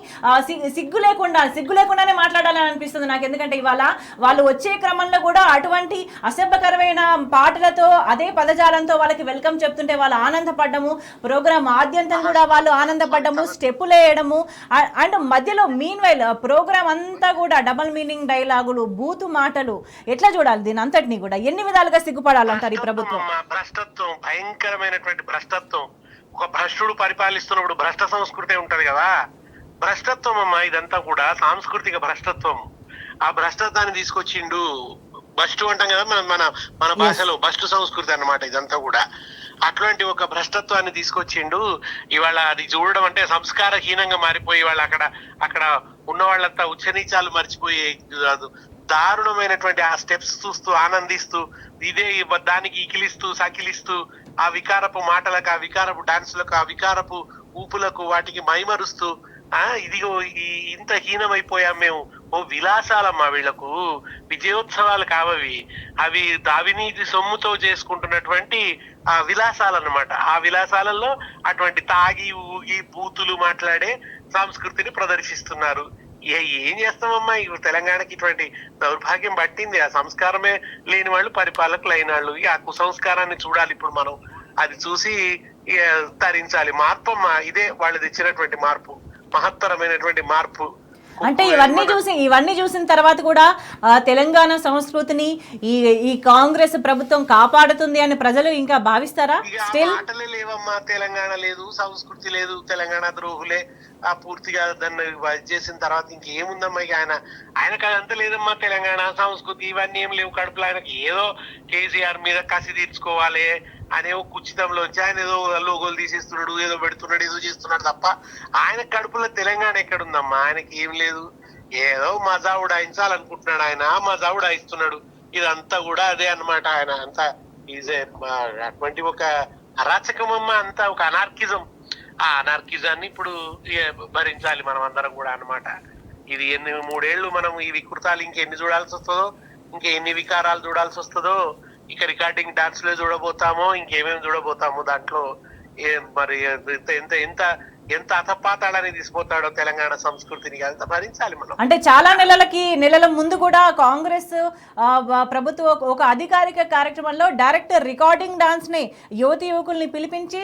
సిగ్గు లేకుండానే మాట్లాడాలని అనిపిస్తుంది నాకు. ఎందుకంటే ఇవాళ వాళ్ళు వచ్చే క్రమంలో కూడా అటువంటి అసభ్యకరమైన పాటలతో, అదే పదజాలంతో వాళ్ళకి వెల్కమ్ చెప్తుంటే వాళ్ళు ఆనందపడ్డము, ప్రోగ్రామ్ ఆద్యంతం కూడా వాళ్ళు ఆనందపడ్డము, స్టెప్పులు వేయడము, అండ్ మధ్యలో మీన్ వైల్ ప్రోగ్రామ్ అంతా కూడా డబల్ మీనింగ్ డైలాగులు, బూతు మాటలు. ఎట్లా చూడాలి దీని అంతటినీ కూడా? ఎన్ని విధాలుగా సిగ్గుపడాలంటారు ఈ ప్రభుత్వం? భ్రష్టత్వం, భయంకరమైనటువంటి భ్రష్టత్వం. ఒక భ్రష్టుడు పరిపాలిస్తున్నప్పుడు భ్రష్ట సంస్కృతి ఉంటది కదా, భ్రష్టత్వం అమ్మా ఇదంతా కూడా, సాంస్కృతిక భ్రష్టత్వం. ఆ భ్రష్టత్వాన్ని తీసుకొచ్చిండు. బస్టు అంటాం కదా మన భాషలో, బస్టు సంస్కృతి అన్నమాట ఇదంతా కూడా. అట్లాంటి ఒక భ్రష్టత్వాన్ని తీసుకొచ్చిండు. ఇవాళ అది చూడడం అంటే సంస్కారహీనంగా మారిపోయి, వాళ్ళు అక్కడ ఉన్న వాళ్ళంతా ఉచ్చనీచాలు మర్చిపోయి దారుణమైనటువంటి ఆ స్టెప్స్ చూస్తూ ఆనందిస్తూ, ఇదే దానికి ఇకిలిస్తూ సకిలిస్తూ ఆ వికారపు మాటలకు, ఆ వికారపు డాన్సులకు, ఆ వికారపు ఊపులకు వాటికి మైమరుస్తూ ఇదిగో ఇంత హీనమైపోయాం మేము. ఓ విలాసాలమ్మా వీళ్లకు, విజయోత్సవాలు కావవి. అవి అవినీతి సొమ్ముతో చేసుకుంటున్నటువంటి ఆ విలాసాలన్నమాట. ఆ విలాసాలలో అటువంటి తాగి ఊగి బూతులు మాట్లాడే సంస్కృతిని ప్రదర్శిస్తున్నారు. ఏం చేస్తామమ్మా, తెలంగాణకి ఇటువంటి దౌర్భాగ్యం పట్టింది. ఆ సంస్కారమే లేని వాళ్ళు పరిపాలకులు అయిన వాళ్ళు. ఆ కుసంస్కారాన్ని చూడాలి ఇప్పుడు మనం. అది చూసి తరించాలి. మార్పు అమ్మా, ఇదే వాళ్ళు తెచ్చినటువంటి మార్పు, మహత్తరమైనటువంటి మార్పు. అంటే ఇవన్నీ చూసిన తర్వాత కూడా తెలంగాణ సంస్కృతిని ఈ కాంగ్రెస్ ప్రభుత్వం కాపాడుతుంది అని ప్రజలు ఇంకా భావిస్తారా? స్టిల్ మాటలే లేవమ్మా, తెలంగాణ లేదు, సంస్కృతి లేదు, తెలంగాణ ద్రోహులే పూర్తిగా దాన్ని చేసిన తర్వాత ఇంకేముందమ్మా? ఇక ఆయనకు అదంతా లేదమ్మా. తెలంగాణ సంస్కృతి ఇవన్నీ ఏం లేవు కడుపులో. ఆయనకి ఏదో కేసీఆర్ మీద కసి తీర్చుకోవాలి అనే ఒక కుచితంలోంచి ఆయన ఏదో లోగోలు తీసేస్తున్నాడు, ఏదో పెడుతున్నాడు, ఏదో చేస్తున్నాడు తప్ప ఆయన కడుపులో తెలంగాణ ఎక్కడుందమ్మా? ఆయనకి ఏం లేదు. ఏదో మజా ఉడాయించాలనుకుంటున్నాడు ఆయన, మజా ఉడాయిస్తున్నాడు. ఇదంతా కూడా అదే అన్నమాట. ఆయన అంతా అటువంటి ఒక అరాచకం అమ్మ, అంతా ఒక అనార్కిజం. ఆ అనార్కిజాన్ని ఇప్పుడు భరించాలి మనం అందరం కూడా అన్నమాట. ఇది 3 ఏళ్ళు మనం ఈ వికృతాలు ఇంకెన్ని చూడాల్సి వస్తుందో, ఇంకెన్ని వికారాలు చూడాల్సి వస్తుందో, ఇక రికార్డింగ్ డాన్స్ లో చూడబోతామో, ఇంకేమేమి చూడబోతామో దాంట్లో మరి ఎంత ఎంత ఎంత అతపాతాడని తీసిపోతాడో తెలంగాణ సంస్కృతిని అంత భరించాలి మనం. అంటే చాలా నెలల ముందు కూడా కాంగ్రెస్ ప్రభుత్వం ఒక అధికారిక కార్యక్రమంలో డైరెక్ట్ రికార్డింగ్ డాన్స్ ని యువకుల్ని పిలిపించి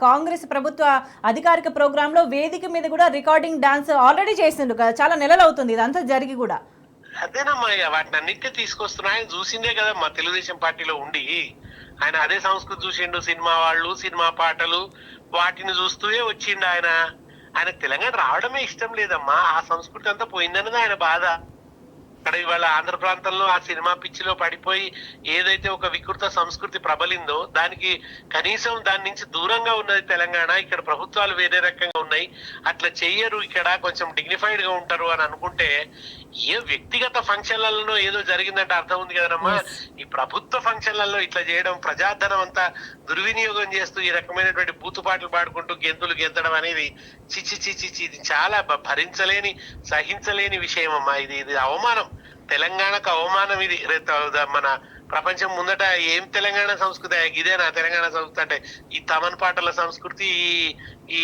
కాంగ్రెస్ ప్రభుత్వ అధికారిక ప్రోగ్రామ్ లో వేదిక మీద కూడా రికార్డింగ్ డాన్స్ ఆల్రెడీ చేసిండు. చాలా నెలలు అవుతుంది ఇదంతా జరిగి కూడా. అదేనమ్మా, వాటిని అన్నిటినీ తీసుకొస్తున్నా. ఆయన చూసిందే కదా మా తెలుగుదేశం పార్టీలో ఉండి, ఆయన అదే సంస్కృతి చూసిండు. సినిమా వాళ్ళు, సినిమా పాటలు, వాటిని చూస్తూనే వచ్చిండు ఆయన. ఆయన తెలంగాణ రావడమే ఇష్టం లేదమ్మా. ఆ సంస్కృతి అంతా పోయిందన్నది ఆయన బాధ. అక్కడ ఇవాళ ఆంధ్ర ప్రాంతంలో ఆ సినిమా పిచ్చిలో పడిపోయి ఏదైతే ఒక వికృత సంస్కృతి ప్రబలిందో దానికి కనీసం దాని నుంచి దూరంగా ఉన్నది తెలంగాణ. ఇక్కడ ప్రభుత్వాలు వేరే రకంగా ఉన్నాయి, అట్లా చెయ్యరు, ఇక్కడ కొంచెం డిగ్నిఫైడ్ గా ఉంటారు అని అనుకుంటే ఏ వ్యక్తిగత ఫంక్షన్లలో ఏదో జరిగిందంటే అర్థం ఉంది కదనమ్మా. ఈ ప్రభుత్వ ఫంక్షన్లలో ఇట్లా చేయడం, ప్రజాధనం అంతా దుర్వినియోగం చేస్తూ ఈ రకమైనటువంటి బూతుపాటలు పాడుకుంటూ గెంతులు గెంతడం అనేది చిచి చిచి ఇది చాలా భరించలేని, సహించలేని విషయం అమ్మా. ఇది అవమానం, తెలంగాణకు అవమానం. ఇది మన ప్రపంచం ముందట ఏం తెలంగాణ సంస్కృతి, ఇదేనా తెలంగాణ సంస్కృతి అంటే? ఈ తమన్ పాటల సంస్కృతి, ఈ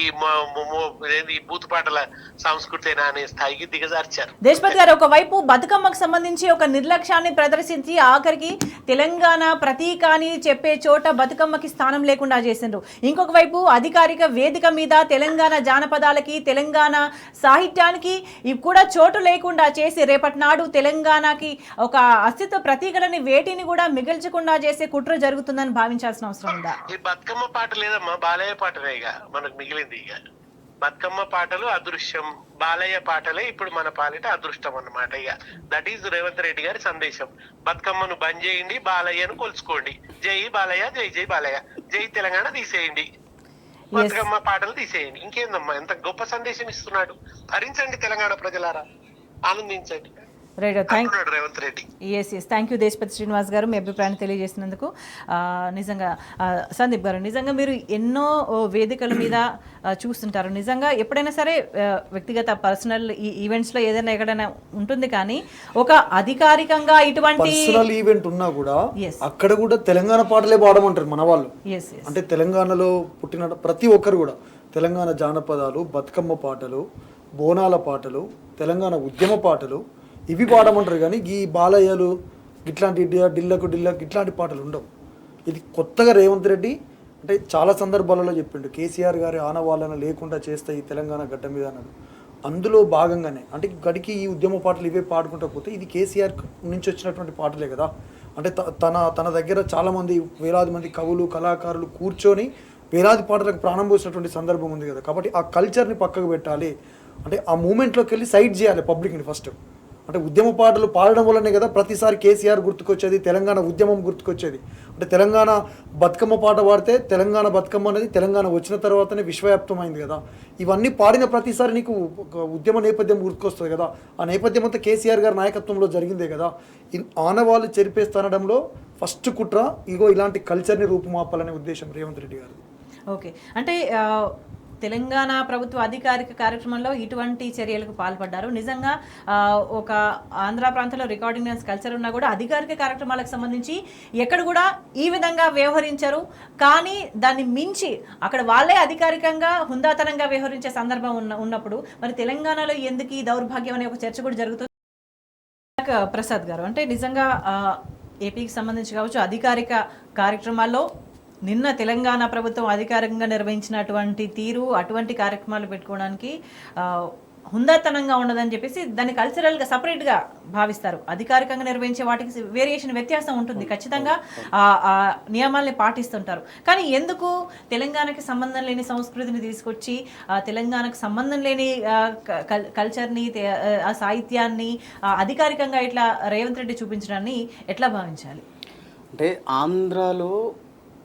బూతు పాటల సంస్కృతేనా అనే స్థాయికి దిగజార్చారు. దేశపతి గారు ఒకవైపు బతుకమ్మకు సంబంధించి ఒక నిర్లక్ష్యాన్ని ప్రదర్శించి ఆఖరికి తెలంగాణ ప్రతీక అని చెప్పే చోట బతుకమ్మకి స్థానం లేకుండా చేసిండ్రు. ఇంకొక వైపు అధికారిక వేదిక మీద తెలంగాణ జానపదాలకి, తెలంగాణ సాహిత్యానికి కూడా చోటు లేకుండా చేసి రేపటి నాడు తెలంగాణకి ఒక అస్తిత్వ ప్రతీకలని వేటిని కూడా మిగిల్చకుండా చేసే కుట్ర జరుగుతుందని భావించాల్సిన అవసరం ఉందా? ఈ బతుకమ్మ పాట లేదమ్మా, బాలయ్య పాటలే ఇక మనకు మిగిలింది. ఇక బతుకమ్మ పాటలు అదృశ్యం, బాలయ్య పాటలే ఇప్పుడు మన పాలిట అదృష్టం అన్నమాట. ఇక దట్ ఈజ్ రేవంత్ రెడ్డి గారి సందేశం. బతుకమ్మను బంద్ చేయండి, బాలయ్యను కొలుచుకోండి. జై బాలయ్య, జై జై బాలయ్య, జై తెలంగాణ తీసేయండి, బతుకమ్మ పాటలు తీసేయండి. ఇంకేందమ్మా, ఎంత గొప్ప సందేశం ఇస్తున్నాడు. భరించండి తెలంగాణ ప్రజలారా, ఆనందించండి. రేవంత్ రెడ్డి. థ్యాంక్ యూ దేశపతి శ్రీనివాస్ గారు, మీ అభిప్రాయాన్ని తెలియజేసినందుకు. నిజంగా సందీప్ గారు, నిజంగా మీరు ఎన్నో వేదికల మీద చూస్తుంటారు. నిజంగా ఎప్పుడైనా సరే వ్యక్తిగత పర్సనల్ ఈవెంట్స్లో ఏదైనా ఎక్కడైనా ఉంటుంది, కానీ ఒక అధికారికంగా ఇటువంటి పర్సనల్ ఈవెంట్ ఉన్నా కూడా అక్కడ కూడా తెలంగాణ పాటలే పాడమంటారు మన వాళ్ళు. అంటే తెలంగాణలో పుట్టిన ప్రతి ఒక్కరు కూడా తెలంగాణ జానపదాలు, బతుకమ్మ పాటలు, బోనాల పాటలు, తెలంగాణ ఉద్యమ పాటలు ఇవి పాడమంటారు. కానీ ఈ బాలయ్యలు ఇట్లాంటి డిల్లకు ఇట్లాంటి పాటలు ఉండవు. ఇది కొత్తగా రేవంత్ రెడ్డి అంటే చాలా సందర్భాలలో చెప్పిండు, కేసీఆర్ గారి ఆనవాళ్ళను లేకుండా చేస్తే ఈ తెలంగాణ గడ్డ మీద అన్నాడు. అందులో భాగంగానే అంటే గడికి ఈ ఉద్యమ పాటలు ఇవే పాడుకుంటూ పోతే ఇది కేసీఆర్ నుంచి వచ్చినటువంటి పాటలే కదా. అంటే తన దగ్గర చాలామంది వేలాది మంది కవులు, కళాకారులు కూర్చొని వేలాది పాటలకు ప్రాణం పోసినటువంటి సందర్భం ఉంది కదా. కాబట్టి ఆ కల్చర్ని పక్కకు పెట్టాలి, అంటే ఆ మూమెంట్లోకి వెళ్ళి సైడ్ చేయాలి పబ్లిక్ని ఫస్ట్. అంటే ఉద్యమ పాటలు పాడడం వల్లనే కదా ప్రతిసారి కేసీఆర్ గుర్తుకొచ్చేది, తెలంగాణ ఉద్యమం గుర్తుకొచ్చేది. అంటే తెలంగాణ బతుకమ్మ పాట పాడితే తెలంగాణ బతుకమ్మ అనేది తెలంగాణ వచ్చిన తర్వాతనే విశ్వవ్యాప్తమైంది కదా. ఇవన్నీ పాడిన ప్రతిసారి నీకు ఒక ఉద్యమ నేపథ్యం గుర్తుకొస్తుంది కదా. ఆ నేపథ్యం అంతా కేసీఆర్ గారి నాయకత్వంలో జరిగిందే కదా. ఆనవాళ్ళు చెరిపేస్తనడంలో ఫస్ట్ కుట్ర ఇగో ఇలాంటి కల్చర్ని రూపుమాపాలనే ఉద్దేశం రేవంత్ రెడ్డి గారు. ఓకే, అంటే తెలంగాణ ప్రభుత్వ అధికారిక కార్యక్రమంలో ఇటువంటి చర్యలకు పాల్పడ్డారు. నిజంగా ఒక ఆంధ్ర ప్రాంతంలో రికార్డింగ్ డాన్స్ కల్చర్ ఉన్నా కూడా అధికారిక కార్యక్రమాలకు సంబంధించి ఎక్కడ కూడా ఈ విధంగా వ్యవహరించరు. కానీ దాన్ని మించి అక్కడ వాళ్ళే అధికారికంగా హుందాతనంగా వ్యవహరించే సందర్భం ఉన్నప్పుడు మరి తెలంగాణలో ఎందుకు ఈ దౌర్భాగ్యం అనే ఒక చర్చ కూడా జరుగుతుంది. ప్రసాద్ గారు, అంటే నిజంగా ఏపీకి సంబంధించి కావచ్చు అధికారిక కార్యక్రమాల్లో నిన్న తెలంగాణ ప్రభుత్వం అధికారికంగా నిర్వహించినటువంటి తీరు, అటువంటి కార్యక్రమాలు పెట్టుకోవడానికి హుందాతనంగా ఉండదని చెప్పేసి దాన్ని కల్చరల్గా సపరేట్గా భావిస్తారు. అధికారికంగా నిర్వహించే వాటికి వేరియేషన్ వ్యత్యాసం ఉంటుంది, ఖచ్చితంగా ఆ నియమాల్ని పాటిస్తుంటారు. కానీ ఎందుకు తెలంగాణకి సంబంధం లేని సంస్కృతిని తీసుకొచ్చి తెలంగాణకు సంబంధం లేని కల్చర్ని, ఆ సాహిత్యాన్ని అధికారికంగా ఇట్లా రేవంత్ రెడ్డి చూపించడాన్ని ఎట్లా భావించాలి? అంటే ఆంధ్రాలో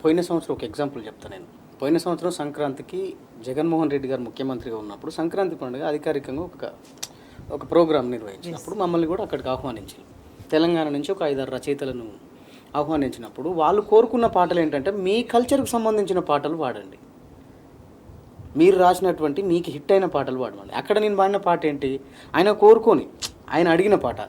పోయిన సంవత్సరం ఒక ఎగ్జాంపుల్ చెప్తాను నేను. పోయిన సంవత్సరం సంక్రాంతికి జగన్మోహన్ రెడ్డి గారు ముఖ్యమంత్రిగా ఉన్నప్పుడు సంక్రాంతి పండుగ అధికారికంగా ఒక ప్రోగ్రాం నిర్వహించినప్పుడు మమ్మల్ని కూడా అక్కడికి ఆహ్వానించారు. తెలంగాణ నుంచి ఒక 5-6 రచయితలను ఆహ్వానించినప్పుడు వాళ్ళు కోరుకున్న పాటలు ఏంటంటే మీ కల్చర్కి సంబంధించిన పాటలు పాడండి, మీరు రాసినటువంటి మీకు హిట్ అయిన పాటలు పాడమండి. అక్కడ నేను పాడిన పాట ఏంటి, ఆయన అడిగిన పాట,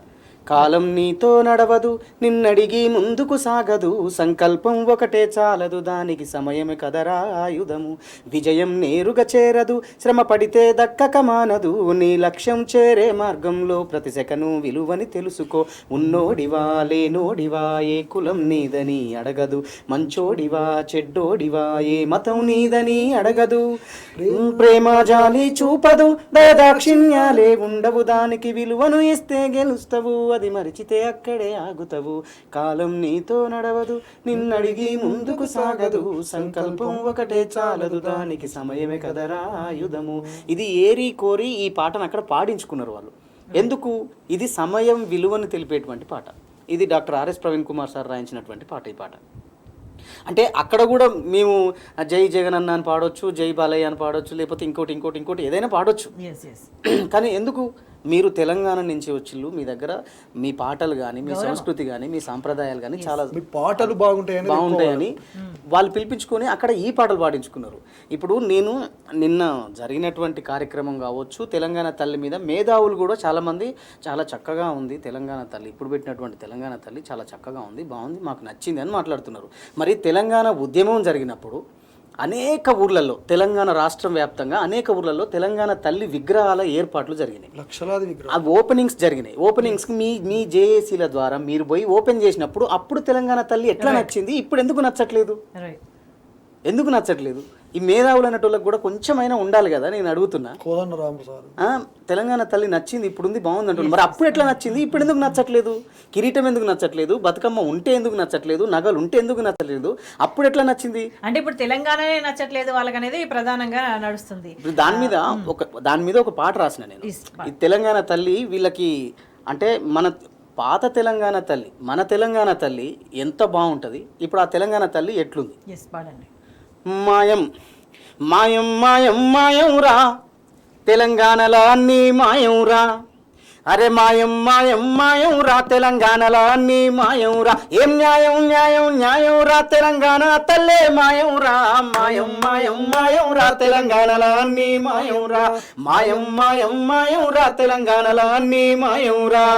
కాలం నీతో నడవదు నిన్నడిగి ముందుకు సాగదు, సంకల్పం ఒకటే చాలదు దానికి సమయమే కదరా ఆయుధము, విజయం నేరుగా చేరదు శ్రమ పడితే దక్కక మానదు, నీ లక్ష్యం చేరే మార్గంలో ప్రతి సెకను విలువని తెలుసుకో, ఉన్నోడివా లేనోడివా ఏ కులం నీదని అడగదు, మంచోడివా చెడ్డోడివా ఏ మతం నీదని అడగదు, ప్రేమ జాలి చూపదు దయదాక్షిణ్యాలే ఉండవు, దానికి విలువను ఇస్తే గెలుస్తావు అది మరిచితే అక్కడే ఆగుతావు, కాలం నీతో నడవదు నిన్నడిగి ముందుకు సాగదు, సంకల్పం ఒకటే చాలదు దానికి సమయమే కదరా ఆయుధము. ఇది ఏరి కోరి ఈ పాటను అక్కడ పాడించుకున్నారు వాళ్ళు. ఎందుకు? ఇది సమయం విలువను తెలిపేటువంటి పాట. ఇది doctor RS Praveen Kumar sir రాయించినటువంటి పాట. ఈ పాట అంటే అక్కడ కూడా మేము జై జగన్ అన్న అని పాడొచ్చు, జై బాలయ్య అని పాడొచ్చు, లేకపోతే ఇంకోటి ఏదైనా పాడొచ్చు. కానీ ఎందుకు? మీరు తెలంగాణ నుంచి వచ్చిళ్ళు, మీ దగ్గర మీ పాటలు కానీ మీ సంస్కృతి కానీ మీ సాంప్రదాయాలు కానీ చాలా పాటలు బాగుంటాయని వాళ్ళు పిలిపించుకొని అక్కడ ఈ పాటలు పాడించుకున్నారు. ఇప్పుడు నేను నిన్న జరిగినటువంటి కార్యక్రమం కావచ్చు, తెలంగాణ తల్లి మీద మేధావులు కూడా చాలామంది చాలా చక్కగా ఉంది తెలంగాణ తల్లి, ఇప్పుడు పెట్టినటువంటి తెలంగాణ తల్లి చాలా చక్కగా ఉంది, బాగుంది, మాకు నచ్చింది అని మాట్లాడుతున్నారు. మరి తెలంగాణ ఉద్యమం జరిగినప్పుడు అనేక ఊర్లలో, తెలంగాణ రాష్ట్రం వ్యాప్తంగా అనేక ఊర్లలో తెలంగాణ తల్లి విగ్రహాల ఏర్పాట్లు జరిగినాయి, లక్షలాది విగ్రహాలు, అవి ఓపెనింగ్స్ జరిగినాయి. ఓపెనింగ్స్కి మీ జేఏసీల ద్వారా మీరు పోయి ఓపెన్ చేసినప్పుడు అప్పుడు తెలంగాణ తల్లి ఎట్లా నచ్చింది, ఇప్పుడు ఎందుకు నచ్చట్లేదు? ఈ మేధావులు అన్నటోళ్ళకి కూడా కొంచెమైనా ఉండాలి కదా. నేను అడుగుతున్నా, తెలంగాణ తల్లి నచ్చింది, ఇప్పుడు ఉంది, బాగుంది అంటున్నారు. మరి అప్పుడు ఎట్లా నచ్చింది, ఇప్పుడు ఎందుకు నచ్చట్లేదు? కిరీటం ఎందుకు నచ్చట్లేదు? బతుకమ్మ ఉంటే ఎందుకు నచ్చట్లేదు? నగలు ఉంటే ఎందుకు నచ్చట్లేదు? అప్పుడు ఎట్లా నచ్చింది? అంటే ఇప్పుడు తెలంగాణనే నచ్చట్లేదు వాళ్ళకి అనేది ప్రధానంగా నడుస్తుంది. దాని మీద ఒక పాట రాసిన నేను. ఈ తెలంగాణ తల్లి వీళ్ళకి అంటే మన పాత తెలంగాణ తల్లి, మన తెలంగాణ తల్లి ఎంత బాగుంటుంది, ఇప్పుడు ఆ తెలంగాణ తల్లి ఎట్లుంది? మాయం మాయం మాయం మాయం రా తెలంగాణలో అన్నీ మాయం రా, అరే మాయం మాయం మాయం రా తెలంగాణలో అన్నీ మాయం రా, ఏం న్యాయం న్యాయం న్యాయం రా తెలంగాణ తల్లే మాయం రా, మాయం మాయం మాయం రా తెలంగాణలో అన్నీ మాయం రా, మాయం మాయం మాయం రా తెలంగాణలో అన్నీ మాయం రా,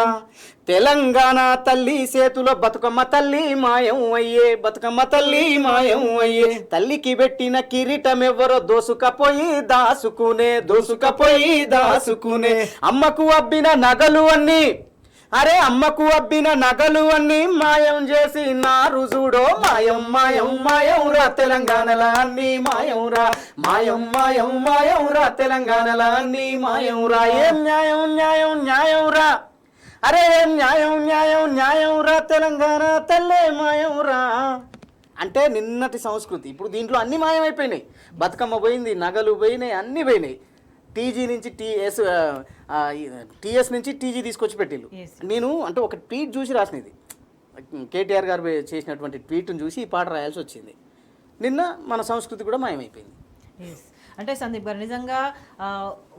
తెలంగాణ తల్లి చేతులో బతుకమ్మ తల్లి మాయం అయ్యే, బతుకమ్మ తల్లి మాయం అయ్యే, తల్లికి పెట్టిన కిరీటం ఎవరో దోసుకపోయి దాసుకునే, అమ్మకు అబ్బిన నగలు అన్నీ, అరే అమ్మకు అబ్బిన నగలు అన్నీ మాయం చేసి నా రుజుడో, మాయం మాయం మాయం రా తెలంగాణలో అన్నీ మాయం రా, మాయం మాయం మాయం రా తెలంగాణలో అన్నీ మాయం రా, ఏం న్యాయం న్యాయం న్యాయం రా, అరే న్యాయం న్యాయం న్యాయం రా తెలంగాణ తల్లే మాయం రా. అంటే నిన్నటి సంస్కృతి ఇప్పుడు దీంట్లో అన్ని మాయమైపోయినాయి. బతుకమ్మ పోయింది, నగలు పోయినాయి, అన్నీ పోయినాయి. టీజీ నుంచి టీఎస్ నుంచి టీజీ తీసుకొచ్చి పెట్టిళ్ళు. నేను అంటే ఒక ట్వీట్ చూసి రాసినది, కేటీఆర్ గారు చేసినటువంటి ట్వీట్ను చూసి ఈ పాట రాయాల్సి వచ్చింది. నిన్న మన సంస్కృతి కూడా మాయమైపోయింది. అంటే సందీప్ గారు నిజంగా